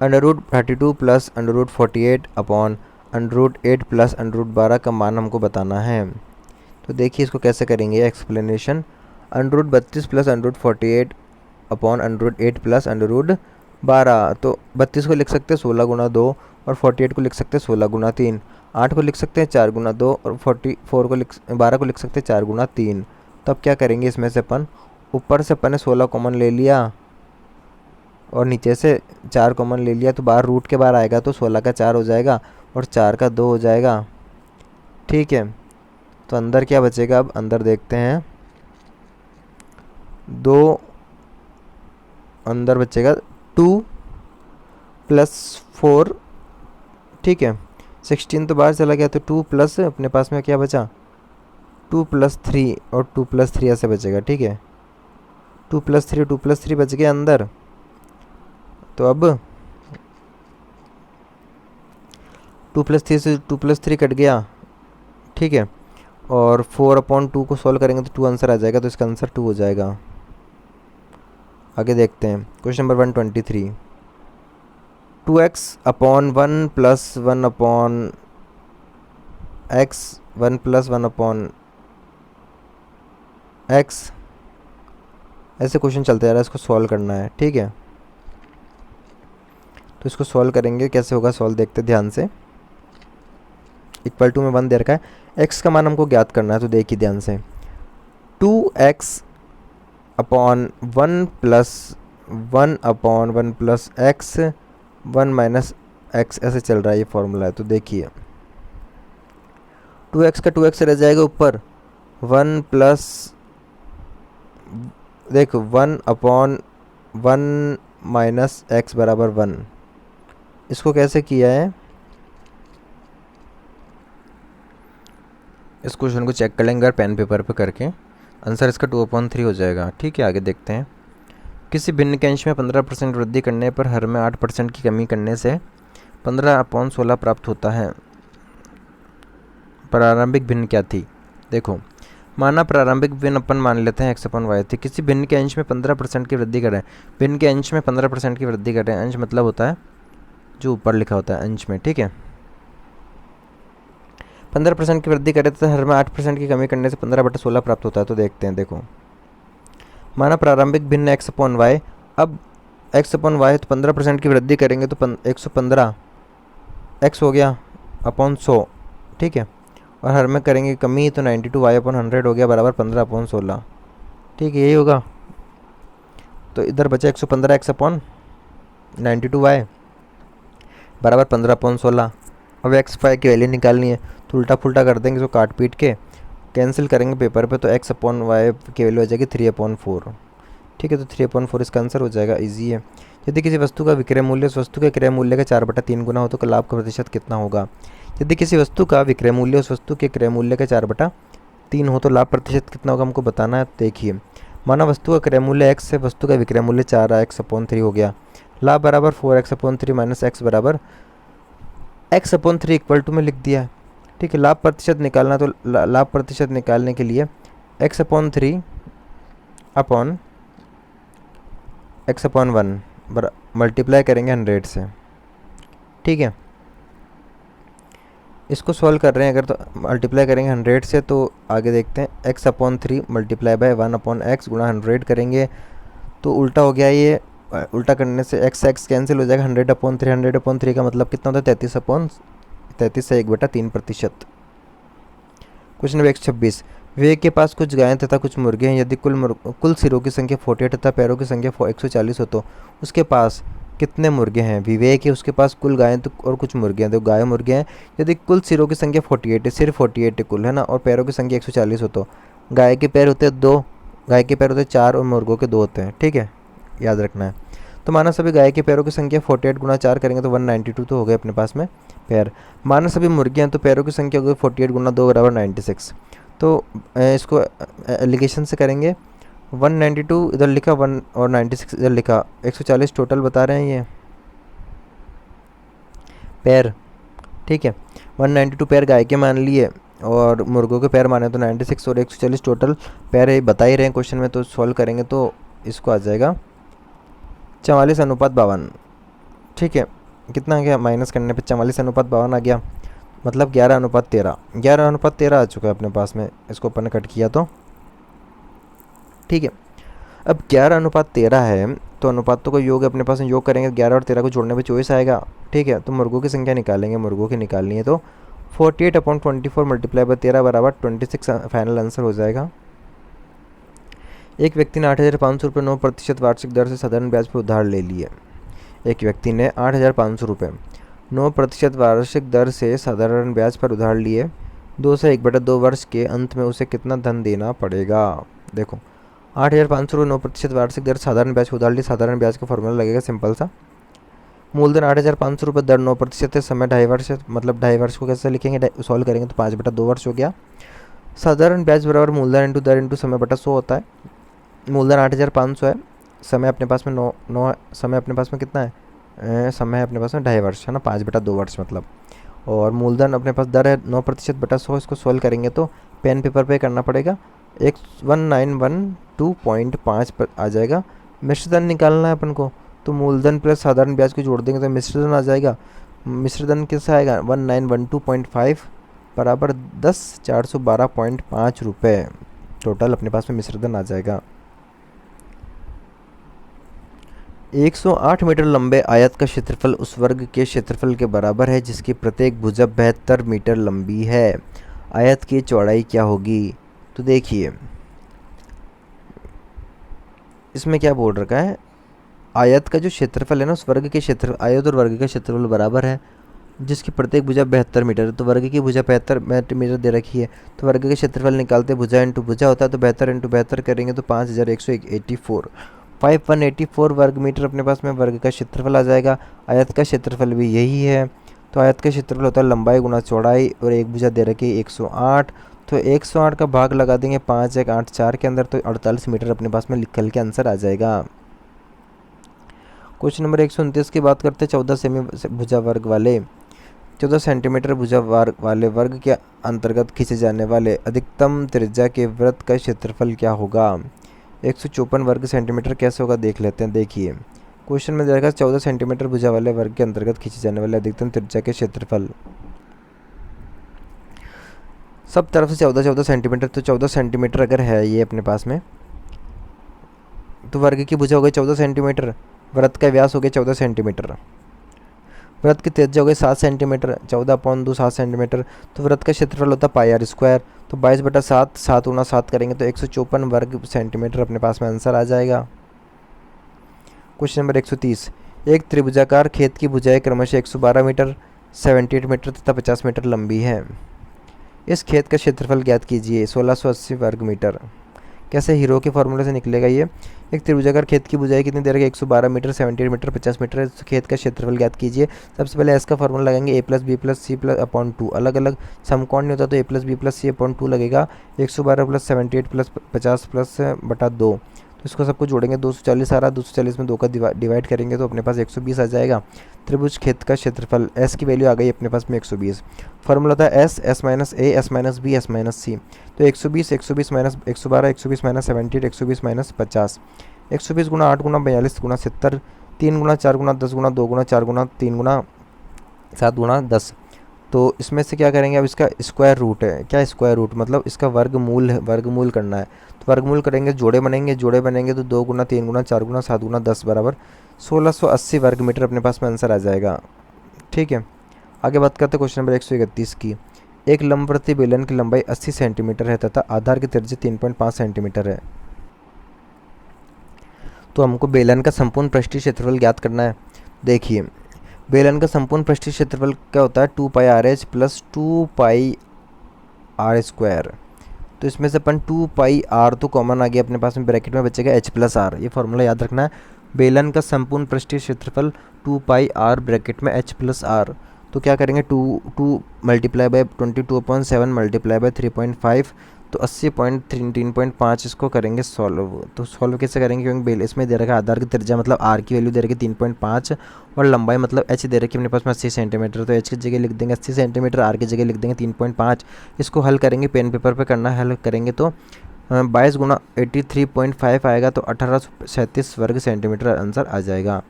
√32 plus √48 upon √8 plus √12 का मान हमको बताना है। तो देखिए इसको कैसे करेंगे एक्सप्लेनेशन। √32 प्लस √48 अपॉन √8 प्लस √12, तो 32 को लिख सकते हैं 16 गुना 2 और 48 को लिख सकते हैं 16 गुना 3। 8 को लिख सकते हैं 4 गुना 2 और 12 को लिख सकते हैं 4 गुना 3। तो अब क्या करेंगे, इसमें से अपन ऊपर से अपन ने 16 कॉमन ले लिया और नीचे से 4 कॉमन ले लिया, तो बाहर रूट के बाहर आएगा तो 16 का 4 हो जाएगा और 4 का 2 हो जाएगा। ठीक है, तो अंदर क्या बचेगा, अब अंदर देखते हैं। 2 अंदर बचेगा 2 प्लस 4, ठीक है। 16 तो बाहर चला गया, तो 2 प्लस अपने पास में क्या बचा, 2 प्लस 3 और 2 प्लस 3 ऐसे बचेगा। ठीक है, 2 प्लस 3 बच गया अंदर। तो अब 2 प्लस 3 से 2 प्लस 3 कट गया। ठीक है, और 4/2 को सॉल्व करेंगे तो 2 आंसर आ जाएगा, तो इसका आंसर 2 हो जाएगा। आगे देखते हैं question number 123, 2x upon 1 plus 1 upon x 1 plus 1 upon x, ऐसे क्वेश्चन चलते जा रहा है, इसको सॉल्व करना है। ठीक है, तो इसको सॉल्व करेंगे, कैसे होगा सॉल्व देखते ध्यान से। इक्वल टू में 1 दे रखा है, x का मान हमको ज्ञात करना है, तो देखिए ध्यान से। 2x upon 1 plus 1 upon 1 plus x 1 minus x, ऐसे चल रहा है, ये फॉर्मूला है। तो देखिए 2x का 2x रह जाएगा ऊपर, 1 प्लस देखो 1 अपॉन 1 माइनस x बराबर 1। इसको कैसे किया है, इस क्वेश्चन को चेक कर लेंगे पेन पेपर पे करके, आंसर इसका 2/3 हो जाएगा। ठीक है, आगे देखते हैं। किसी भिन्न के अंश में 15% वृद्धि करने पर हर में 8% की कमी करने से 15/16 प्राप्त होता है। प्रारंभिक भिन्न क्या थी, देखो माना प्रारंभिक भिन्न अपन मान लेते हैं x/y थी। किसी भिन्न के अंश में 15% की वृद्धि कर रहे हैं, भिन्न के अंश में 15% की वृद्धि कर रहे हैं, अंश मतलब होता है जो ऊपर लिखा होता है अंश में। ठीक है, 15% की वृद्धि करें तो हर में 8% की कमी करने से 15/16 प्राप्त होता है। तो देखते हैं, देखो माना प्रारंभिक भिन्न x/y, अब x/y तो 15% की वृद्धि करेंगे तो 115 x हो गया अपॉन 100। ठीक है, और हर में करेंगे कमी तो 92y/100 हो गया बराबर 15/16। ठीक है, यही होगा। तो इधर बचा 115 x/92y बराबर 15/16। अब x/y की वैल्यू निकालनी है, तो उल्टा पुल्टा कर देंगे, इसको काट पीट के कैंसिल करेंगे पेपर पे, तो x/y की वैल्यू हो जाएगी 3/4। ठीक है, तो 3/4 इसका आंसर हो जाएगा, इजी है। यदि किसी वस्तु का विक्रय मूल्य उस वस्तु के क्रय मूल्य का 4/3 गुना हो तो लाभ का प्रतिशत कितना होगा। यदि किसी वस्तु का विक्रय मूल्य उस वस्तु के क्रय मूल्य का 4/3 हो तो लाभ प्रतिशत कितना होगा, हमको बताना है। देखिए माना वस्तु का क्रय मूल्य x है, वस्तु का विक्रय मूल्य 4x/3 हो गया, लाभ बराबर 4x/3 माइनस x बराबर x/3 इक्वल टू में लिख दिया। ठीक है, लाभ प्रतिशत निकालना, तो लाभ प्रतिशत निकालने के लिए x/3 अपॉन x/1 मल्टीप्लाई करेंगे 100 से। ठीक है, इसको सॉल्व कर रहे हैं अगर, तो मल्टीप्लाई करेंगे 100 से, तो आगे देखते हैं x/3 मल्टीप्लाई बाय 1/x गुणा 100 करेंगे तो उल्टा हो गया ये, उल्टा करने से एक्स एक्स कैंसिल हो जाएगा, 100/3, 100/3 का मतलब कितना होता है 33/33 से 1/3%। क्वेश्चन नंबर 126, विवेक के पास कुछ गायें तथा कुछ मुर्गे हैं। यदि कुल सिरों की संख्या 48 तथा पैरों की संख्या 140 हो तो उसके पास कितने मुर्गे हैं। विवेक है, उसके पास कुल गायें तो और कुछ मुर्गे हैं, तो गाय मुर्गे हैं। यदि कुल सिरों की संख्या 48 है, सिर्फ 48 है कुल, है ना, और पैरों की संख्या 140 हो तो गाय के पैर होते हैं 2, गाय के पैर होते हैं 4 और मुर्गों के 2 होते हैं। ठीक है, याद रखना है। तो माना सभी गाय के पैरों की संख्या 48 गुना 4 करेंगे तो 192 तो हो गए अपने पास में पैर। माना सभी मुर्गे हैं तो पैरों की संख्या हो गई 48 गुना 2 बराबर 96। तो इसको एलिगेशन से करेंगे, 192 इधर लिखा 1 और 96 इधर लिखा, 140 टोटल बता रहे हैं ये पैर। ठीक है, 192 पैर गाय के मान लिए और मुर्गों के पैर माने तो 96 और 140 टोटल पैर है, बता ही रहे हैं क्वेश्चन में। तो सॉल्व करेंगे तो इसको आ जाएगा 44:52। ठीक है, कितना आ गया माइनस करने पे 44:52 आ गया, मतलब 11:13। 11:13 आ चुका है अपने पास में, इसको अपन ने कट किया तो। ठीक है, अब 11:13 है तो अनुपातों का योग अपने पास में योग करेंगे, 11 और 13 को जोड़ने पे 24 आएगा। ठीक है, तो मुर्गों की संख्या निकालेंगे, मुर्गों की निकालनी है तो 48/24 मल्टीप्लाई बाय 13 बराबर 26 फाइनल आंसर हो जाएगा। एक व्यक्ति ने 8,500 रुपये 9% वार्षिक दर से साधारण ब्याज पर उधार ले लिए। एक व्यक्ति ने 8,500 रुपये 9% वार्षिक दर से साधारण ब्याज पर उधार लिए। 2 से 1/2 वर्ष के अंत में उसे कितना धन देना पड़ेगा। देखो 8,500 रुपये 9% वार्षिक दर साधारण ब्याज पर उधार लिए, साधारण ब्याज का फॉर्मूला लगेगा सिंपल सा, मूलधन 8,500 रुपये, दर 9% है, समय 2.5 वर्ष है, मतलब 2.5 वर्ष को कैसे लिखेंगे, सॉल्व करेंगे तो 5/2 वर्ष हो गया। साधारण ब्याज बराबर मूलधन इंटू दर इंटू समय बटा 100 होता है। मूलधन 8,500 है, समय अपने पास में 9 है, समय अपने पास में कितना है, समय है अपने पास में 2.5 वर्ष, है ना, 5/2 वर्ष मतलब। और मूलधन अपने पास दर है 9% बटा 100, इसको सॉल्व करेंगे तो पेन पेपर पे करना पड़ेगा, 1912.5 पर आ जाएगा। मिश्रधन निकालना है अपन को, तो मूलधन प्लस साधारण ब्याज को जोड़ देंगे तो मिश्रधन आ जाएगा। मिश्रधन कैसा आएगा 1912.5 बराबर 10,412.5 रुपये टोटल अपने पास में मिश्रधन आ जाएगा। 108 मीटर लंबे आयत का क्षेत्रफल उस वर्ग के क्षेत्रफल के बराबर है जिसकी प्रत्येक भुजा 72 मीटर लंबी है। आयत की चौड़ाई क्या होगी। तो देखिए इसमें क्या बोल रखा है, आयत का जो क्षेत्रफल है ना उस वर्ग के क्षेत्र, आयत और वर्ग का क्षेत्रफल बराबर है जिसकी प्रत्येक भुजा 72 मीटर है। तो वर्ग की भुजा 72 मीटर दे रखी है, तो वर्ग के क्षेत्रफल निकालते भुजा इंटू भुजा होता है, तो 72 इंटू 72 करेंगे तो 5184 वर्ग मीटर अपने पास में वर्ग का क्षेत्रफल आ जाएगा। आयत का क्षेत्रफल भी यही है, तो आयत का क्षेत्रफल होता है लंबाई गुना चौड़ाई, और एक भुजा दे रखी है 108, तो 108 का भाग लगा देंगे 5, 1, 8, 4 के अंदर, तो 48 मीटर अपने पास में निकल के आंसर आ जाएगा। क्वेश्चन नंबर 129 की बात करते हैं, 14 सेमी भुजा वर्ग वाले 14 सेंटीमीटर भुजा वाले वर्ग के अंतर्गत खींचे जाने वाले अधिकतम त्रिज्या के वृत्त का क्षेत्रफल क्या होगा। 154 वर्ग सेंटीमीटर कैसे होगा देख लेते हैं। देखिए क्वेश्चन में देखा 14 सेंटीमीटर भुजा वाले वर्ग के अंतर्गत खींचे जाने वाले अधिकतम त्रिज्या के क्षेत्रफल, सब तरफ से 14 सेंटीमीटर, तो 14 सेंटीमीटर अगर है ये अपने पास में, तो वर्ग की भुजा हो गई 14 सेंटीमीटर, वृत्त का व्यास हो गया 14 सेंटीमीटर, वृत्त की त्रिज्या हो गई 7 सेंटीमीटर, 14/2 7 सेंटीमीटर, तो वृत्त का क्षेत्रफल होता है πr², तो 22/7, 7 गुना 7 करेंगे तो 154 वर्ग सेंटीमीटर अपने पास में आंसर आ जाएगा। क्वेश्चन नंबर 130, एक त्रिभुजाकार खेत की भुजाएं क्रमशः 112 मीटर, 78 मीटर तथा 50 मीटर लंबी है। इस खेत का क्षेत्रफल ज्ञात कीजिए, 1680 वर्ग मीटर। कैसे, हीरो के फॉर्मूले से निकलेगा ये। एक त्रिभुजाकार खेत की भुजाएं कितनी दे रखी है 112 मीटर, 78 मीटर, 50 मीटर, खेत का क्षेत्रफल ज्ञात कीजिए। सबसे पहले एस का फॉर्मूला लगाएंगे, a+b+c/2, अलग अलग समकोण नहीं होता तो a+b+c/2 लगेगा। 112 + 78 + 50 + बटा 2, तो इसको सबको जोड़ेंगे 240 आ रहा, 240 में 2 का डिवाइड करेंगे तो अपने पास 120 आ जाएगा। त्रिभुज खेत का क्षेत्रफल, एस की वैल्यू आ गई अपने पास में 120। फॉर्मूला था S - a, s - b, s - c, तो 120 - 112 - 120 - 78 120 - 50, 120 × 8 × 42 × 70, 3 × 4 × 10 × 2 × 4 × 3 × 7 × 10, तो इसमें से क्या करेंगे, अब इसका स्क्वायर रूट है, क्या स्क्वायर रूट मतलब इसका वर्गमूल है, वर्गमूल करना है। तो वर्गमूल करेंगे, जोड़े बनेंगे, जोड़े बनेंगे तो 2 गुना 3 गुना 4 गुना 7 गुना 10 बराबर 1680 वर्ग मीटर अपने पास में आंसर आ जाएगा। ठीक है, आगे बात करते हैं क्वेश्चन नंबर 131 की। एक लंबवर्ती बेलन की लंबाई 80 सेंटीमीटर है तथा आधार की त्रिज्या 3.5 सेंटीमीटर है। तो हमको बेलन का संपूर्ण पृष्ठीय क्षेत्रफल ज्ञात करना है। देखिए, बेलन का संपूर्ण पृष्ठीय क्षेत्रफल क्या होता है, 2πr(h) प्लस 2πr²। तो इसमें से अपन 2πr तो कॉमन आ गया अपने पास में, ब्रैकेट में बचेगा h प्लस आर। ये फॉर्मूला याद रखना है, बेलन का संपूर्ण पृष्ठीय क्षेत्रफल 2πr ब्रैकेट में h प्लस आर। तो क्या करेंगे, 2 मल्टीप्लाई बाय 22/7 मल्टीप्लाई बाय 3.5, तो 80.3.5 इसको करेंगे सॉल्व। तो सॉल्व कैसे करेंगे, क्योंकि बेल इसमें दे रखा है आधार की त्रिज्या मतलब आर की वैल्यू दे रखी 3.5 और लंबाई मतलब एच दे रखी अपने पास में 80 सेंटीमीटर। तो एच की जगह लिख देंगे 80 सेंटीमीटर, आर की जगह लिख देंगे 3.5। इसको हल करेंगे, पेन पेपर पे करना है, हल करेंगे तो 22 गुना 83.5 आएगा, तो 1837 वर्ग सेंटीमीटर आंसर आ जाएगा।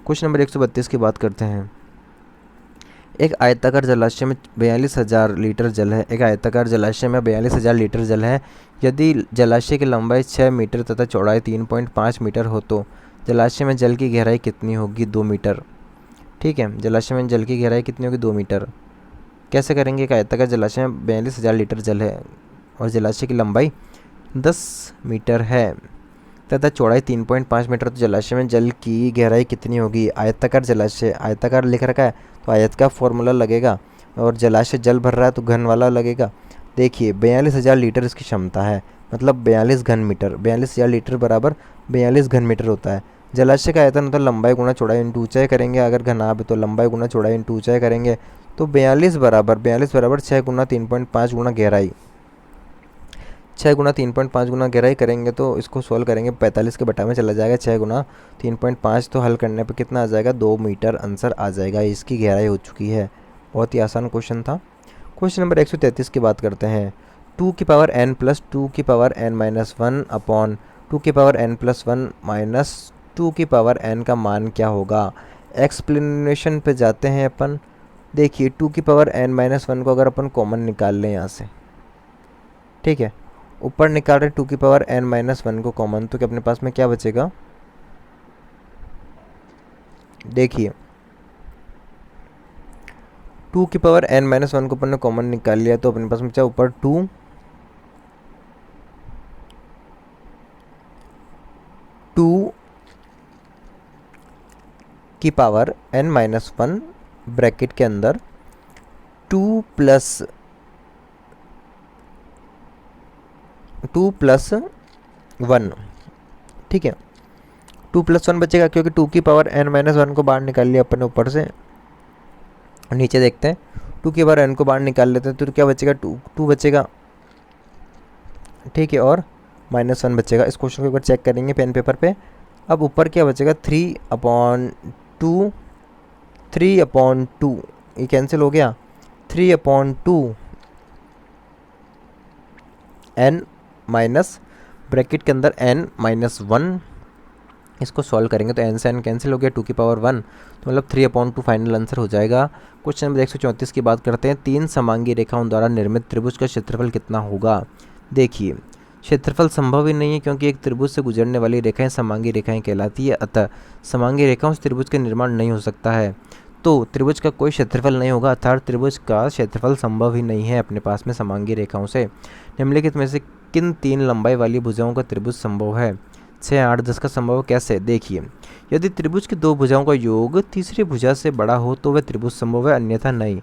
क्वेश्चन नंबर 132 की बात करते हैं। एक आयताकार जलाशय में 42,000 लीटर जल है। एक आयताकार जलाशय में 42,000 लीटर जल है। यदि जलाशय की लंबाई 6 मीटर तथा चौड़ाई 3.5 मीटर हो तो जलाशय में जल की गहराई कितनी होगी, 2 मीटर। ठीक है, जलाशय में जल की गहराई कितनी होगी, 2 मीटर। कैसे करेंगे, एक आयताकार जलाशय में 42,000 लीटर जल है और जलाशय की लंबाई 10 मीटर है तथा चौड़ाई 3.5 मीटर, तो जलाशय में जल की गहराई कितनी होगी। आयताकार जलाशय, आयताकार लिख रखा है तो आयत का फॉर्मूला लगेगा, और जलाशय जल भर रहा है तो घन वाला लगेगा। देखिए, 42,000 लीटर इसकी क्षमता है, मतलब 42 घन मीटर। 42,000 लीटर बराबर 42 घन मीटर होता है। जलाशय का आयतन मतलब लंबाई गुना चौड़ाई इंटू ऊंचाई करेंगे, अगर घनाभ है तो लंबाई गुना चौड़ाई इंटू ऊंचाई करेंगे। तो 42 बराबर 6 गुना 3.5 गुना गहराई, 6 गुना 3.5 गुना गहराई करेंगे तो इसको सोल्व करेंगे, 45 के बटा में चला जाएगा, 6 गुना 3.5 तो हल करने पे कितना आ जाएगा, 2 मीटर आंसर आ जाएगा। इसकी गहराई हो चुकी है। बहुत ही आसान क्वेश्चन था। क्वेश्चन नंबर 133 की बात करते हैं। 2 की पावर n प्लस 2 की पावर n माइनस 1 अपॉन 2 की पावर n प्लस 1 माइनस 2 की पावर n का मान क्या होगा। एक्सप्लेनेशन पे जाते हैं अपन। देखिए, 2 की पावर n माइनस 1 को अगर अपन कॉमन निकाल लें यहाँ से, ठीक है, ऊपर निकाल रहे 2 की पावर n माइनस 1 को कॉमन, तो क्या अपने पास में क्या बचेगा। देखिए, 2 की पावर n माइनस 1 को अपन ने कॉमन निकाल लिया तो अपने पास में क्या ऊपर 2 की पावर n माइनस 1 ब्रैकेट के अंदर 2 प्लस 1, ठीक है, 2 प्लस 1 बचेगा, क्योंकि 2 की पावर n माइनस 1 को बाहर निकाल लिया अपन ने ऊपर से। नीचे देखते हैं, 2 की पावर n को बाहर निकाल लेते हैं तो क्या बचेगा, 2 बचेगा, ठीक है, और -1 बचेगा। इस क्वेश्चन को एक बार चेक करेंगे पेन पेपर पे। अब ऊपर क्या बचेगा, 3/2, 3/2 ये कैंसिल हो गया, 3/2 n माइनस ब्रैकेट के अंदर n माइनस 1, इसको सॉल्व करेंगे तो n से n कैंसिल हो गया, 2 की पावर 1, तो मतलब 3/2 फाइनल आंसर हो जाएगा। क्वेश्चन नंबर 134 की बात करते हैं। 3 समांगी रेखाओं द्वारा निर्मित त्रिभुज का क्षेत्रफल कितना होगा। देखिए, क्षेत्रफल संभव ही नहीं है, क्योंकि एक त्रिभुज से गुजरने वाली रेखाएं समांगी रेखाएं कहलाती है, अतः समांगी रेखाओं से त्रिभुज का निर्माण नहीं हो सकता है। तो त्रिभुज का कोई क्षेत्रफल नहीं होगा, अर्थात त्रिभुज का क्षेत्रफल संभव ही नहीं है अपने पास में समांगी रेखाओं से। निम्नलिखित में से किन 3 लंबाई वाली भुजाओं का त्रिभुज संभव है। 6, 8, 10 का संभव कैसे। देखिए, यदि त्रिभुज की 2 भुजाओं का योग तीसरी भुजा से बड़ा हो तो वह त्रिभुज संभव है, अन्यथा नहीं।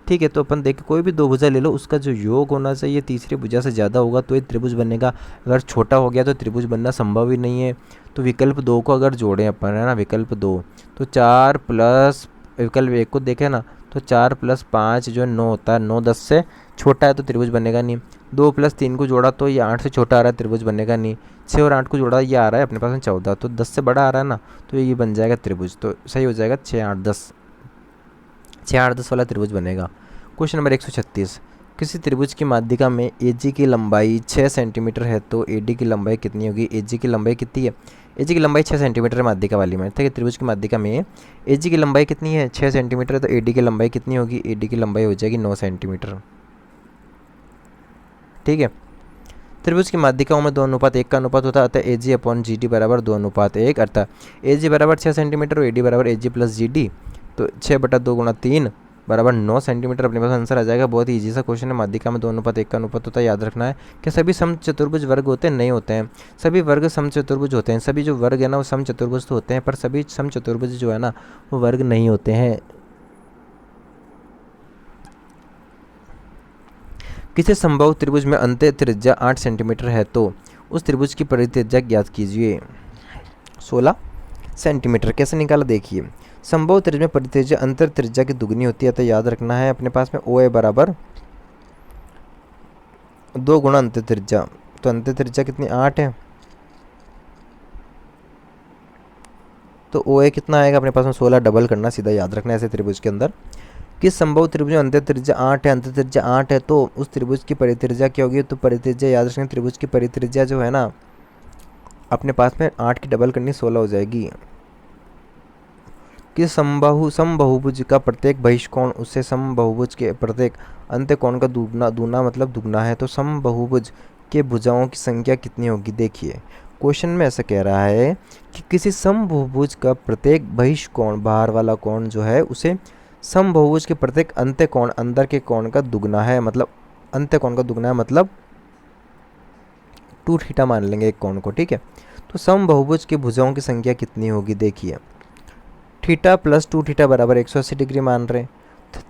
ठीक है, तो अपन देखिए, कोई भी 2 भुजा ले लो, उसका जो योग होना चाहिए तीसरी भुजा से ज़्यादा होगा तो ये त्रिभुज बनेगा। अगर छोटा हो गया तो त्रिभुज बनना संभव ही नहीं है। तो विकल्प 2 को अगर जोड़ें अपन, है ना, विकल्प 2, तो 4 प्लस विकल्प 1 को देखें ना, तो 4 + 5 जो है 9 होता है, 9 10 से छोटा है तो त्रिभुज बनेगा नहीं। 2 + 3 को जोड़ा तो ये 8 से छोटा आ रहा है, त्रिभुज बनेगा नहीं। 6 और 8 को जोड़ा ये आ रहा है अपने पास में 14, तो 10 से बड़ा आ रहा है ना, तो ये बन जाएगा त्रिभुज। तो सही हो जाएगा 6, 8, 10, 6, 8, 10 वाला त्रिभुज बनेगा। Question number 136। किसी त्रिभुज की माध्यिका में एजी की लंबाई 6 सेंटीमीटर है तो एडी की लंबाई कितनी होगी। एजी की लंबाई कितनी है, एजी की लंबाई 6 सेंटीमीटर है माध्यिका वाली में, ठीक है। त्रिभुज की माध्यिका में एजी की लंबाई कितनी है, 6 सेंटीमीटर है, तो एडी की लंबाई कितनी होगी, एडी की लंबाई हो जाएगी 9 सेंटीमीटर, ठीक है। त्रिभुज की माध्यिकाओं में 2:1 का अनुपात होता है, अतः एजी अपॉन जी डी बराबर 2:1, अर्थात एजी बराबर 6 सेंटीमीटर और एडी बराबर एजी प्लस जी डी, तो 6/2 गुणा 3 बराबर 9 सेंटीमीटर अपने पास आंसर आ जाएगा। बहुत ही ईजी सा क्वेश्चन है। माध्यिका में 2:1 का अनुपात होता है, याद रखना है कि सभी समचतुर्भुज वर्ग होते हैं, नहीं होते हैं, सभी वर्ग समचतुर्भुज होते हैं। सभी जो वर्ग है ना वो समचतुर्भुज तो होते हैं, पर सभी समचतुर्भुज जो है ना वो वर्ग नहीं होते हैं। किसी संभव त्रिभुज में अंत्य त्रिज्या 8 सेंटीमीटर है तो उस त्रिभुज की परित्रिज्या ज्ञात कीजिए। 16 सेंटीमीटर कैसे निकाला, देखिए। संभव त्रिज्या में परित्रिज्या अंतर त्रिज्या की दुगनी होती है, तो याद रखना है अपने पास में ओ ए बराबर 2 गुणा अंतर त्रिज्या, तो अंतर त्रिज्या कितनी 8 है, तो ओ ए कितना आएगा अपने पास में 16, डबल करना, सीधा याद रखना है ऐसे त्रिभुज के अंदर। किस संभव त्रिभुज में अंतर त्रिज्या 8 है, अंतर त्रिज्या 8 है तो उस त्रिभुज की परित्रिज्या क्या होगी, तो परित्रिज्या याद रखना, त्रिभुज की परित्रिज्या जो है ना अपने पास में 8 की डबल करनी 16 हो जाएगी। कि समबाहुभुज का प्रत्येक बहिष्कोण उससे समबाहुभुज के प्रत्येक अंत्य कोण का दूना मतलब दुगना है, तो समबाहुभुज के भुजाओं की संख्या कितनी होगी। देखिए क्वेश्चन में ऐसा कह रहा है कि किसी समबाहुभुज का प्रत्येक बहिष्कोण बाहर वाला कोण जो है उसे समबाहुभुज के प्रत्येक अंत्य कोण अंदर के कोण का दुगना है, मतलब अंत्य कोण का दुगना है, मतलब 2 थीटा मान लेंगे एक कोण को, ठीक है। तो समबाहुभुज के भुजाओं की संख्या कितनी होगी, देखिए थीटा प्लस 2 थीटा बराबर 180 डिग्री मान रहे हैं,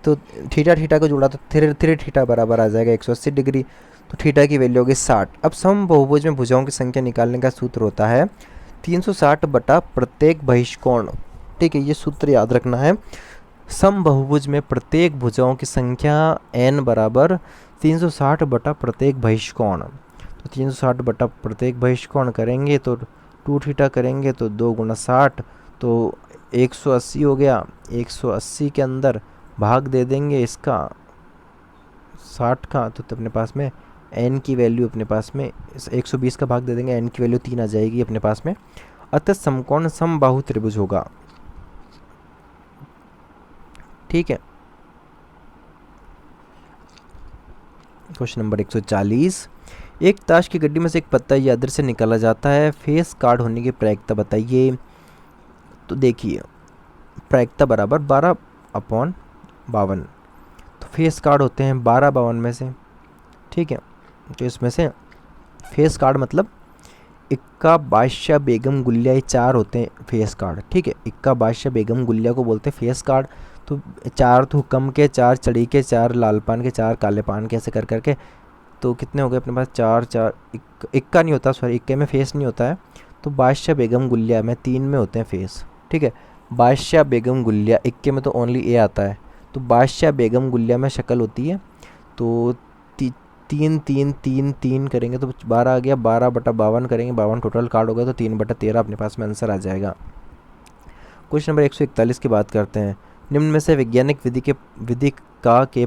तो थीटा थीटा को जोड़ा तो 3 थीटा बराबर आ जाएगा 180 डिग्री, तो थीटा की वैल्यू होगी 60। अब समबाहुभुज में भुजाओं की संख्या निकालने का सूत्र होता है 360 बटा प्रत्येक बहिष्कोण, ठीक है, ये सूत्र याद रखना है। समबाहुभुज में प्रत्येक भुजाओं की संख्या n बराबर 360 बटा प्रत्येक बहिष्कोण, तो 360 बटा प्रत्येक बहिष्कोण करेंगे तो 2 थीटा करेंगे तो 2 गुणा 60, तो 180 हो गया। 180 के अंदर भाग दे देंगे इसका 60 का, तो अपने पास में n की वैल्यू अपने पास में 120 का भाग दे देंगे, n की वैल्यू 3 आ जाएगी अपने पास में, अतः समकोण समबाहु त्रिभुज होगा, ठीक है। क्वेश्चन नंबर 140, एक ताश की गड्डी में से एक पत्ता या अदृश्य निकाला जाता है, फेस कार्ड होने की प्रायिकता बताइए। तो देखिए प्रायिकता बराबर 12/52, तो फेस कार्ड होते हैं 12/52 में से, ठीक है। तो इसमें से फेस कार्ड मतलब इक्का बादशाह बेगम गुलिया, ये 4 होते हैं फेस कार्ड, ठीक है। इक्का बादशाह बेगम गुलिया को बोलते हैं फेस कार्ड। तो 4 तो हुक्म के, 4 चढ़ी के, 4 लाल पान के, 4 काले पान के, ऐसे कर करके तो कितने हो गए अपने पास 4 इक्का नहीं होता, सॉरी इक्के में फेस नहीं होता है, तो बादशाह बेगम गुलिया में 3 में होते हैं फेस, ठीक है। बादशाह बेगम गुलिया इक्के में तो ओनली ए आता है, तो बादशाह बेगम गुलिया में शक्ल होती है, तो 3 करेंगे तो 12 आ गया, 12/52 करेंगे, 52 टोटल कार्ड होगा, तो 3/13 अपने पास में आंसर आ जाएगा। क्वेश्चन नंबर 141 की बात करते हैं। निम्न में से वैज्ञानिक विधि के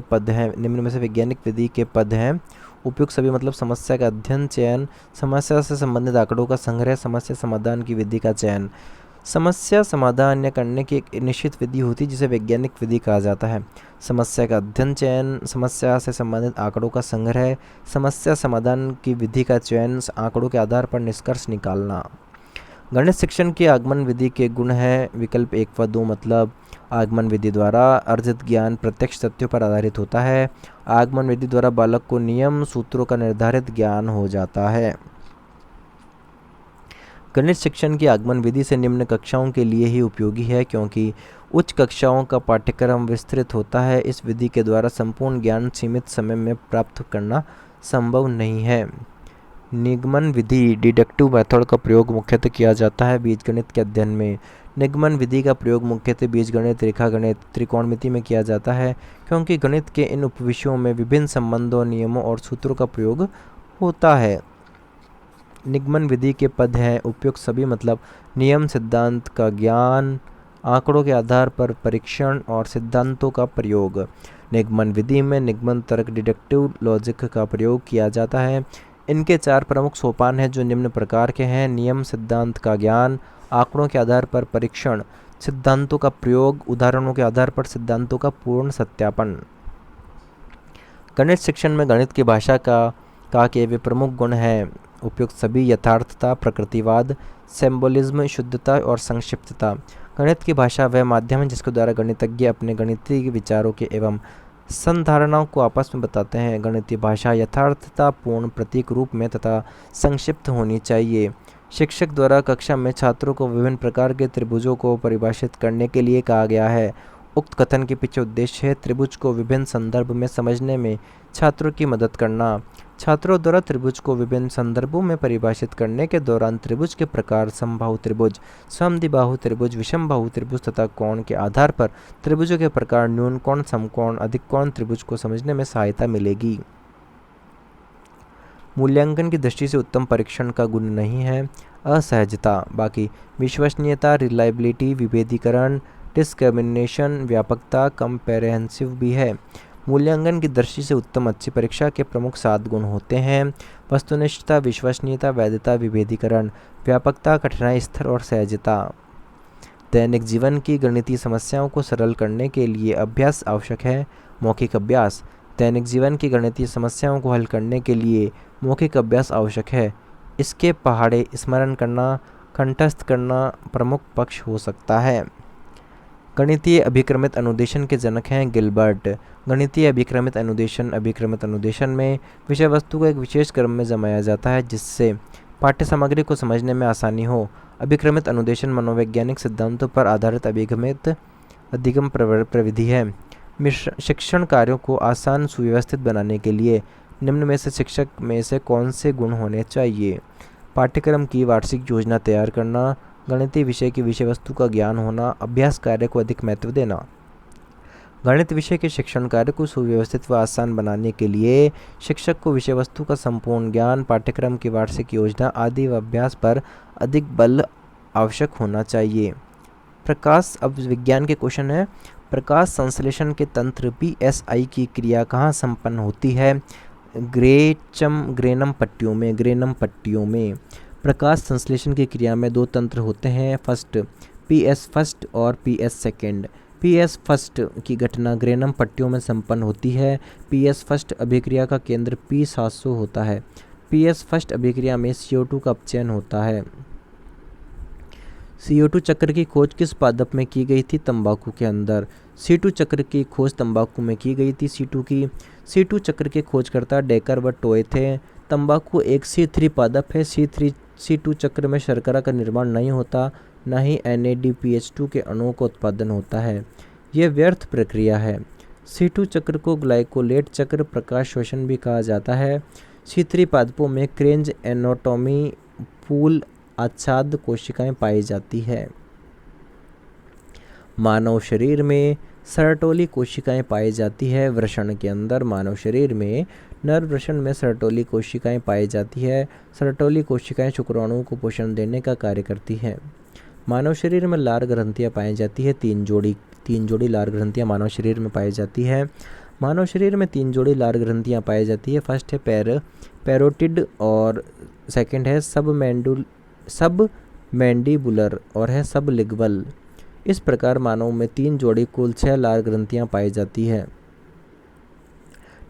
पद हैं, निम्न में से वैज्ञानिक विधि के पद हैं उपयुक्त सभी मतलब समस्या का अध्ययन, चयन, समस्या से संबंधित आंकड़ों का संग्रह, समस्या समाधान की विधि का चयन। समस्या समाधान या करने की एक निश्चित विधि होती है जिसे वैज्ञानिक विधि कहा जाता है। समस्या का अध्ययन, चयन, समस्या से संबंधित आंकड़ों का संग्रह, समस्या समाधान की विधि का चयन, आंकड़ों के आधार पर निष्कर्ष निकालना। गणित शिक्षण की आगमन विधि के गुण है विकल्प 1 व 2, मतलब आगमन विधि द्वारा अर्जित ज्ञान प्रत्यक्ष तथ्यों पर आधारित होता है। आगमन विधि द्वारा बालक को नियम सूत्रों का निर्धारित ज्ञान हो जाता है। गणित शिक्षण की आगमन विधि से निम्न कक्षाओं के लिए ही उपयोगी है क्योंकि उच्च कक्षाओं का पाठ्यक्रम विस्तृत होता है। इस विधि के द्वारा संपूर्ण ज्ञान सीमित समय में प्राप्त करना संभव नहीं है। निगमन विधि डिडक्टिव मेथड का प्रयोग मुख्यतः किया जाता है बीजगणित के अध्ययन में। निगमन विधि का प्रयोग मुख्यतः बीजगणित, रेखागणित, त्रिकोणमिति में किया जाता है क्योंकि गणित के इन उपविषयों में विभिन्न संबंधों, नियमों और सूत्रों का प्रयोग होता है। निगमन विधि के पद हैं उपयुक्त सभी मतलब नियम, सिद्धांत का ज्ञान, आंकड़ों के आधार पर परीक्षण और सिद्धांतों का प्रयोग। निगमन विधि में निगमन तर्क डिडक्टिव लॉजिक का प्रयोग किया जाता है। इनके 4 प्रमुख सोपान हैं जो निम्न प्रकार के हैं: नियम सिद्धांत का ज्ञान, आंकड़ों के आधार पर परीक्षण, सिद्धांतों का प्रयोग, उदाहरणों के आधार पर सिद्धांतों का पूर्ण सत्यापन। गणित शिक्षण में गणित की भाषा का के वे प्रमुख गुण हैं उपयुक्त सभी: यथार्थता, प्रकृतिवाद, सिंबोलिज्म, शुद्धता और संक्षिप्तता। गणित की भाषा वह माध्यम है जिसके द्वारा गणितज्ञ अपने गणितीय विचारों के एवं संधारणाओं को आपस में बताते हैं। गणितीय भाषा यथार्थता पूर्ण, प्रतीक रूप में तथा संक्षिप्त होनी चाहिए। शिक्षक द्वारा कक्षा में छात्रों को विभिन्न प्रकार के त्रिभुजों को परिभाषित करने के लिए कहा गया है। उक्त कथन के पीछे उद्देश्य है त्रिभुज को विभिन्न संदर्भ में समझने में छात्रों की मदद करना। छात्रों द्वारा त्रिभुज को विभिन्न संदर्भों में परिभाषित करने के दौरान त्रिभुज के प्रकार, समबाहु त्रिभुज, समद्विबाहु त्रिभुज, विषमबाहु त्रिभुज तथा कोण के आधार पर त्रिभुजों के प्रकार, न्यून कोण, समकोण, अधिक कोण त्रिभुज को समझने में सहायता मिलेगी। मूल्यांकन की दृष्टि से उत्तम परीक्षण का गुण नहीं है असहजता, बाकी विश्वसनीयता, रिलायबिलिटी, विभेदीकरण, डिस्क्रिमिनेशन, व्यापकता, कंप्रेहेंसिव भी है। मूल्यांकन की दृष्टि से उत्तम अच्छी परीक्षा के प्रमुख 7 गुण होते हैं: वस्तुनिष्ठता, विश्वसनीयता, वैधता, विभेदीकरण, व्यापकता, कठिनाई स्तर और सहजता। दैनिक जीवन की गणितीय समस्याओं को सरल करने के लिए अभ्यास आवश्यक है। मौखिक अभ्यास। दैनिक जीवन की गणितीय समस्याओं को हल करने के लिए मौखिक अभ्यास आवश्यक है। इसके पहाड़े स्मरण करना, कंठस्थ करना प्रमुख पक्ष हो सकता है। गणितीय अभिक्रमित अनुदेशन के जनक हैं गिलबर्ट। गणितीय अभिक्रमित अनुदेशन में विषय वस्तु को एक विशेष क्रम में जमाया जाता है जिससे पाठ्य सामग्री को समझने में आसानी हो। अभिक्रमित अनुदेशन मनोवैज्ञानिक सिद्धांतों पर आधारित अधिगम प्रविधि है। शिक्षण कार्यों को आसान सुव्यवस्थित बनाने के लिए निम्न में से शिक्षक में से कौन से गुण होने चाहिए? पाठ्यक्रम की वार्षिक योजना तैयार करना, गणितीय विषय की विषय वस्तु का ज्ञान होना, अभ्यास कार्य को अधिक महत्व देना। गणित विषय के शिक्षण कार्य को सुव्यवस्थित व आसान बनाने के लिए शिक्षक को विषय वस्तु का संपूर्ण ज्ञान, पाठ्यक्रम की वार्षिक योजना आदि व अभ्यास पर अधिक बल आवश्यक होना चाहिए। प्रकाश, अब विज्ञान के क्वेश्चन है। प्रकाश संश्लेषण के तंत्र PSI की क्रिया कहाँ संपन्न होती है? ग्रेनम पट्टियों में। प्रकाश संश्लेषण की क्रिया में 2 तंत्र होते हैं, PS फर्स्ट और PS सेकेंड। PS फर्स्ट की घटना ग्रेनम पट्टियों में संपन्न होती है। PS फर्स्ट अभिक्रिया का केंद्र P700 होता है। PS फर्स्ट अभिक्रिया में CO2 का अपचयन होता है। CO2 चक्र की खोज किस पादप में की गई थी? तंबाकू के अंदर। C2 चक्र की खोज तंबाकू में की गई थी। C2 चक्र के खोजकर्ता डेकर व टोय थे। तंबाकू एक C3 पादप है। C2 चक्र में शर्करा का निर्माण नहीं होता, न ही NADPH2 के अणुओं का उत्पादन होता है। यह व्यर्थ प्रक्रिया है। C2 चक्र को ग्लाइकोलेट चक्र, प्रकाश श्वसन भी कहा जाता है। C3 पादपों में क्रेंज एनाटोमी पूल आच्छाद कोशिकाएं पाई जाती है। मानव शरीर में सरटोली कोशिकाएं पाई जाती है। वृषण के अंदर मानव शरीर में नर वृषण में सरटोली कोशिकाएं पाई जाती है। सरटोली कोशिकाएं शुक्राणुओं को पोषण देने का कार्य करती हैं। मानव शरीर में लार ग्रंथियां पाई जाती है। तीन जोड़ी लार ग्रंथियां मानव शरीर में पाई जाती है। मानव शरीर में 3 जोड़ी लार ग्रंथियां पाई जाती है। फर्स्ट है पैरोटिड और सेकंड है सब मैंडिबुलर और है सब लिग्वल। इस प्रकार मानव में 3 जोड़ी कुल 6 लार ग्रंथियां पाई जाती है।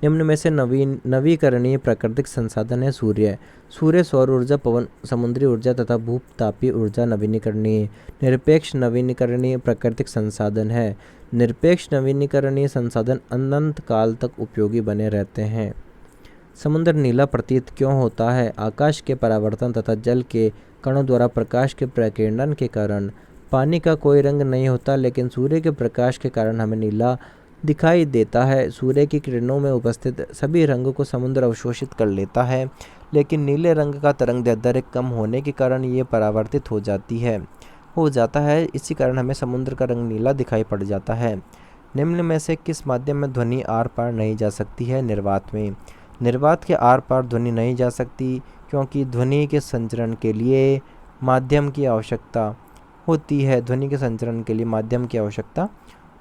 निम्न में से नवीकरणीय प्राकृतिक संसाधन है सूर्य, सौर ऊर्जा, पवन, समुद्री ऊर्जा तथा भूतापीय ऊर्जा नवीनीकरणीय। निरपेक्ष नवीनीकरणीय प्राकृतिक संसाधन है। निरपेक्ष नवीनीकरणीय संसाधन अनंत काल तक उपयोगी बने रहते हैं। समुद्र नीला प्रतीत क्यों होता है? आकाश के परावर्तन तथा जल के कणों द्वारा प्रकाश के प्रकीर्णन के कारण पानी का कोई रंग नहीं होता, लेकिन सूर्य के प्रकाश के कारण हमें नीला दिखाई देता है। सूर्य की किरणों में उपस्थित सभी रंगों को समुद्र अवशोषित कर लेता है, लेकिन नीले रंग का तरंगदैर्ध्य कम होने के कारण ये परावर्तित हो जाता है। इसी कारण हमें समुद्र का रंग नीला दिखाई पड़ जाता है। निम्न में से किस माध्यम में ध्वनि आर पार नहीं जा सकती है? निर्वात में। निर्वात के आर पार ध्वनि नहीं जा सकती क्योंकि ध्वनि के संचरण के लिए माध्यम की आवश्यकता होती है।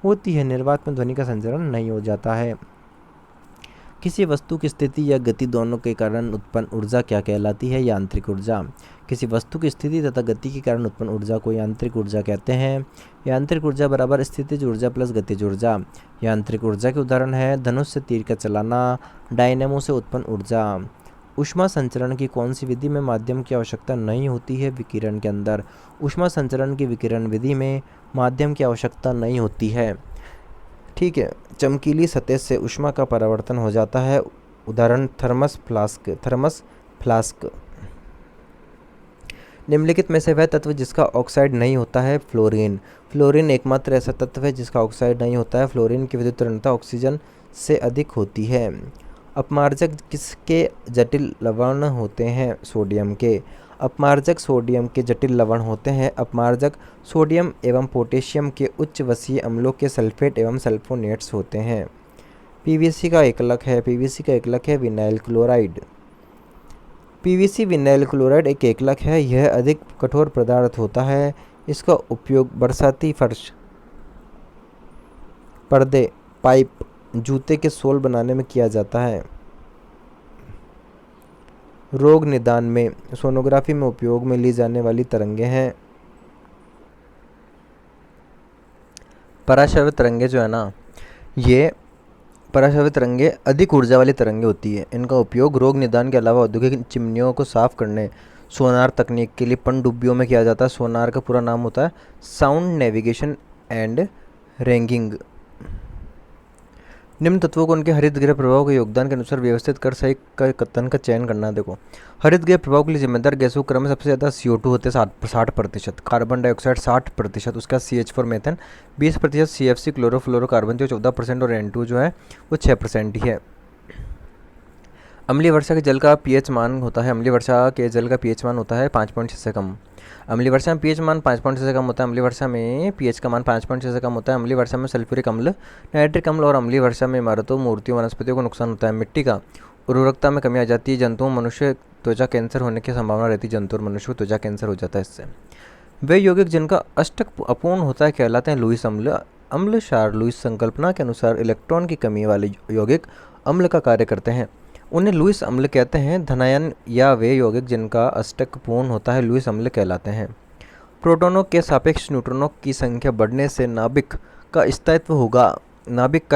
होती है। निर्वात में ध्वनि का संचरण नहीं हो जाता है। किसी वस्तु की स्थिति या गति दोनों के कारण उत्पन्न ऊर्जा क्या कहलाती है? यांत्रिक ऊर्जा। किसी वस्तु की स्थिति तथा गति के कारण उत्पन्न ऊर्जा को यांत्रिक ऊर्जा कहते हैं। यांत्रिक ऊर्जा बराबर स्थितिज ऊर्जा प्लस गतिज ऊर्जा। यांत्रिक ऊर्जा के उदाहरण है धनुष से तीर का चलाना, डायनेमो से उत्पन्न ऊर्जा। ऊष्मा संचरण की कौन सी विधि में माध्यम की आवश्यकता नहीं होती है? विकिरण के अंदर। ऊष्मा संचरण की विकिरण विधि में माध्यम की आवश्यकता नहीं होती है। ठीक है। चमकीली सतह से ऊष्मा का परावर्तन हो जाता है। उदाहरण थर्मस फ्लास्क। निम्नलिखित में से वह तत्व जिसका ऑक्साइड नहीं होता है? फ्लोरीन। फ्लोरीन एकमात्र ऐसा तत्व है जिसका ऑक्साइड नहीं होता है। फ्लोरीन की विद्युत ऋणता ऑक्सीजन से अधिक होती है। अपमार्जक किसके जटिल लवण होते हैं? सोडियम के। अपमार्जक सोडियम के जटिल लवण होते हैं। अपमार्जक सोडियम एवं पोटेशियम के उच्च वसीय अम्लों के सल्फेट एवं सल्फोनेट्स होते हैं। पीवीसी का एकलक है vinyl chloride. PVC vinyl chloride एक एकलक है। यह अधिक कठोर पदार्थ होता है। इसका उपयोग बरसाती फर्श, पर्दे, पाइप, जूते के सोल बनाने में किया जाता है। रोग निदान में, सोनोग्राफी में उपयोग में ली जाने वाली तरंगें हैं। पराश्रव्य तरंगे जो है ना, ये पराश्रव्य तरंगे अधिक ऊर्जा वाली तरंगे होती है। इनका उपयोग रोग निदान के अलावा औद्योगिक चिमनियों को साफ करने, सोनार तकनीक के लिए पनडुब्बियों में किया जाता है। सोनार का पूरा नाम होता है साउंड नेविगेशन एंड रैंगिंग। निम्न तत्वों को उनके हरित गृह प्रभाव के योगदान के अनुसार व्यवस्थित कर सही कथन का चयन करना। देखो, हरित गृह प्रभाव के लिए जिम्मेदार गैसों क्रम में सबसे ज़्यादा CO2 होते हैं 60%, कार्बन डाइऑक्साइड 60%, उसका CH4 मेथन 20%, CFC क्लोरोफ्लोरोकार्बन जो 14% और N2 जो है वो 6% ही है। अम्लीय वर्षा के जल का pH मान होता है 5.6 से कम। अम्लीय वर्षा में pH मान 5.6 से कम होता है। अम्लीय वर्षा में pH का मान 5.6 से कम होता है। अम्लीय वर्षा में सल्फ्यूरिक अम्ल, नाइट्रिक अम्ल और अम्लीय वर्षा में इमारतों, मूर्तियों, वनस्पतियों को नुकसान होता है। मिट्टी का उर्वरकता में कमी आ जाती है। जंतुओं, मनुष्य त्वचा कैंसर होने की संभावना रहती है। जंतु और मनुष्य को त्वचा कैंसर हो जाता है इससे। वे यौगिक जिनका अष्टक अपूर्ण होता है कहलाते हैं लुईस अम्ल। अम्लक्षार लुईस संकल्पना के अनुसार इलेक्ट्रॉन की कमी वाले यौगिक अम्ल का कार्य करते हैं, उन्हें लुईस अम्ल कहते हैं। धनायन या वे यौगिक जिनका अष्टक पूर्ण होता है लुईस अम्ल कहलाते हैं। प्रोटॉनों के सापेक्ष न्यूट्रॉनों की संख्या बढ़ने से नाभिक का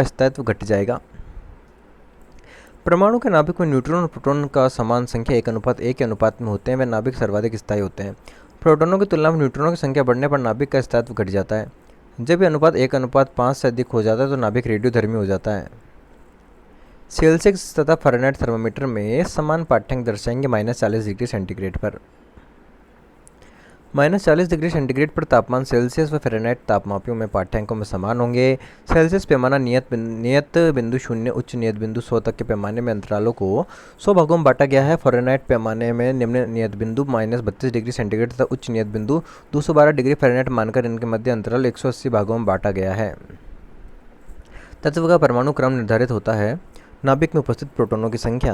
स्थायित्व घट जाएगा। परमाणु के नाभिक में न्यूट्रॉन और प्रोटॉन का समान संख्या 1:1 के अनुपात में होते हैं। वे नाभिक सर्वाधिक स्थायी होते हैं। प्रोटॉनों की तुलना में न्यूट्रॉनों की संख्या बढ़ने पर नाभिक का स्थायित्व घट जाता है। जब यह अनुपात 1:5 से अधिक हो जाता है तो नाभिक रेडियोधर्मी हो जाता है। सेल्सियस तथा फ़ारेनहाइट थर्मामीटर में समान पाठ्यांक दर्शाएंगे -40 डिग्री सेंटीग्रेड पर। -40 डिग्री सेंटीग्रेड पर तापमान सेल्सियस व फ़ारेनहाइट तापमापियों में पाठ्यांकों में समान होंगे। सेल्सियस पैमाना नियत बिंदु 0 उच्च नियत बिंदु 100 तक के पैमाने में अंतरालों को 100 भागों में बांटा गया है। फ़ारेनहाइट पैमाने में निम्न नियत बिंदु -32 डिग्री सेंटीग्रेड तथा उच्च नियत बिंदु 212 डिग्री फ़ारेनहाइट मानकर इनके मध्य अंतराल 180 भागों में बांटा गया है। तत्व का परमाणु क्रम निर्धारित होता है नाभिक में उपस्थित प्रोटॉनों की संख्या।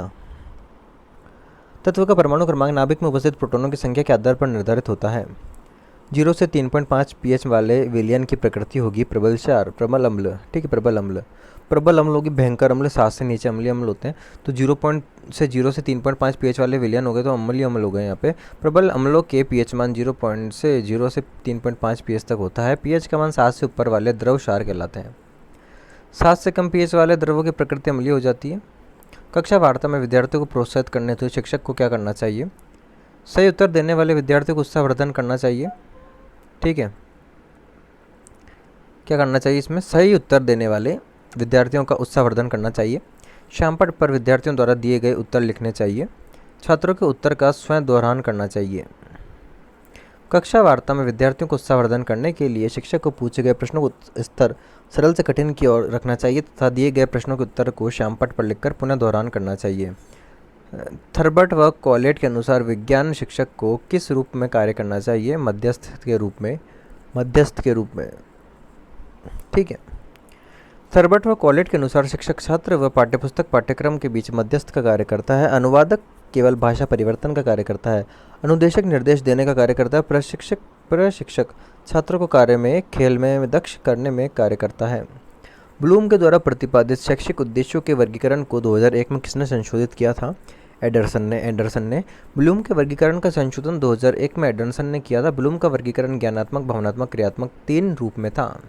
तत्व का परमाणु क्रमांक नाभिक में उपस्थित प्रोटॉनों की संख्या के आधार पर निर्धारित होता है। 0 से 3.5 pH वाले विलयन की प्रकृति होगी प्रबल क्षार, प्रबल अम्ल। ठीक है, प्रबल अम्ल होगी भयंकर अम्ल, 7 से नीचे अम्लीय अम्ल होते हैं। तो 0 से 3.5 pH वाले विलयन हो गए तो अम्लीय अम्ल हो गए यहाँ पे। प्रबल अम्लों के pH मान 0 से 3.5 pH तक होता है। pH का मान 7 से ऊपर वाले द्रव क्षार कहलाते हैं। 7 से कम pH वाले द्रवों की प्रकृति अम्लीय हो जाती है। कक्षा वार्ता में विद्यार्थियों को प्रोत्साहित करने हेतु शिक्षक को क्या करना चाहिए? सही उत्तर देने वाले विद्यार्थियों को उत्साहवर्धन करना चाहिए। ठीक है, क्या करना चाहिए इसमें? सही उत्तर देने वाले विद्यार्थियों का उत्साहवर्धन करना चाहिए। शामपट पर विद्यार्थियों द्वारा दिए गए उत्तर लिखने चाहिए। छात्रों के उत्तर का स्वयं दोहरान करना चाहिए। कक्षा वार्ता में विद्यार्थियों को उत्साहवर्धन करने के लिए शिक्षक को पूछे गए प्रश्नों को स्तर सरल से कठिन की ओर रखना चाहिए तथा दिए गए प्रश्नों के उत्तर को श्यामपट्ट पर लिखकर पुनः दोहरान करना चाहिए। थर्बर्ट व कॉलेट के अनुसार विज्ञान शिक्षक को किस रूप में कार्य करना चाहिए? मध्यस्थ के रूप में। ठीक है, थर्बर्ट व कॉलेट के अनुसार शिक्षक छात्र व पाठ्यपुस्तक पाठ्यक्रम के बीच मध्यस्थ का कार्य करता है। अनुवादक केवल भाषा परिवर्तन का कार्य करता है। अनुदेशक निर्देश देने का कार्य करता है। प्रशिक्षक प्रशिक्षक छात्रों को कार्य में खेल में दक्ष करने में कार्य करता है। ब्लूम के द्वारा प्रतिपादित शैक्षिक उद्देश्यों के वर्गीकरण को 2001 में किसने संशोधित किया था? एंडरसन ने ब्लूम के वर्गीकरण का संशोधन 2001 में एंडरसन ने किया था। ब्लूम का वर्गीकरण ज्ञानात्मक, भावनात्मक, क्रियात्मक 3 रूप में था।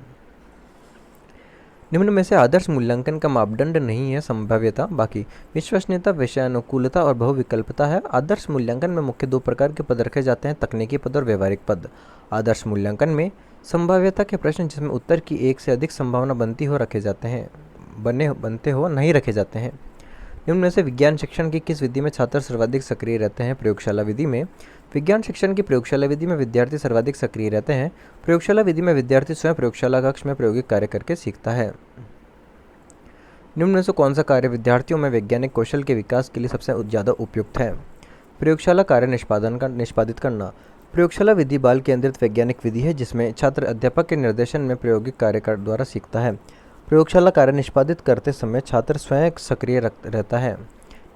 निम्न में से आदर्श मूल्यांकन का मापदंड नहीं है संभाव्यता, बाकी विश्वसनीयता, विषयानुकूलता और बहुविकल्पता है। आदर्श मूल्यांकन में मुख्य 2 प्रकार के पद रखे जाते हैं, तकनीकी पद और व्यवहारिक पद। आदर्श मूल्यांकन में संभाव्यता के प्रश्न जिसमें उत्तर की 1 से अधिक संभावना बनती हो नहीं रखे जाते हैं। निम्न में से विज्ञान शिक्षण की किस विधि में छात्र सर्वाधिक सक्रिय रहते हैं? प्रयोगशाला विधि में। विज्ञान शिक्षण की प्रयोगशाला विधि में विद्यार्थी सर्वाधिक सक्रिय रहते हैं। प्रयोगशाला विधि में विद्यार्थी स्वयं प्रयोगशाला कक्ष में प्रायोगिक कार्य करके सीखता है। निम्न में से कौन सा कार्य विद्यार्थियों में वैज्ञानिक कौशल के विकास के लिए सबसे ज़्यादा उपयुक्त है? प्रयोगशाला कार्य निष्पादित करना। प्रयोगशाला विधि बाल केंद्रित वैज्ञानिक विधि है जिसमें छात्र अध्यापक के निर्देशन में प्रायोगिक कार्य द्वारा सीखता है। प्रयोगशाला कार्य निष्पादित करते समय छात्र स्वयं सक्रिय रहता है।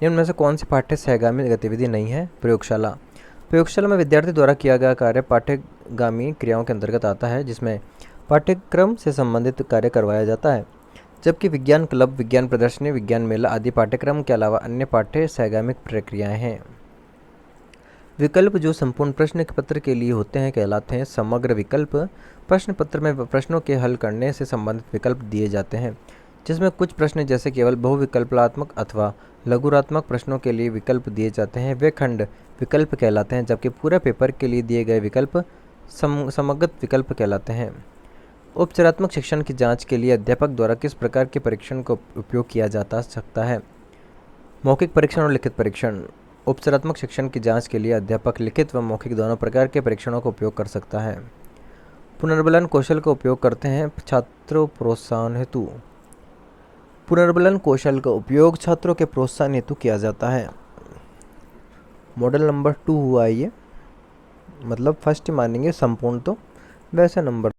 निम्न में से कौन सी पाठ्य सहगामी गतिविधि नहीं है? प्रयोगशाला में विद्यार्थी द्वारा किया गया कार्य पाठ्यगामी क्रियाओं के अंतर्गत आता है जिसमें पाठ्यक्रम से संबंधित कार्य करवाया जाता है, जबकि विज्ञान क्लब, विज्ञान प्रदर्शनी, विज्ञान मेला आदि पाठ्यक्रम के अलावा अन्य पाठ्य सहगामिक प्रक्रियाएं हैं। विकल्प जो संपूर्ण प्रश्न पत्र के लिए होते हैं कहलाते हैं समग्र विकल्प। प्रश्न पत्र में प्रश्नों के हल करने से संबंधित विकल्प दिए जाते हैं, जिसमें कुछ प्रश्न जैसे केवल बहुविकल्पात्मक अथवा लघुरात्मक प्रश्नों के लिए विकल्प दिए जाते हैं वे खंड विकल्प कहलाते हैं, जबकि पूरे पेपर के लिए दिए गए विकल्प समगत विकल्प कहलाते हैं। उपचारात्मक शिक्षण की जांच के लिए अध्यापक द्वारा किस प्रकार के परीक्षण का उपयोग किया जा सकता है? मौखिक परीक्षण और लिखित परीक्षण। उपचारात्मक शिक्षण की जांच के लिए अध्यापक लिखित व मौखिक दोनों प्रकार के परीक्षणों का उपयोग कर सकता है। पुनर्बलन कौशल का उपयोग करते हैं छात्रों प्रोत्साहन हेतु। पुनर्बलन कौशल का उपयोग छात्रों के प्रोत्साहन हेतु किया जाता है। मॉडल नंबर 2 हुआ ये, मतलब फर्स्ट मानेंगे संपूर्ण तो, वैसे नंबर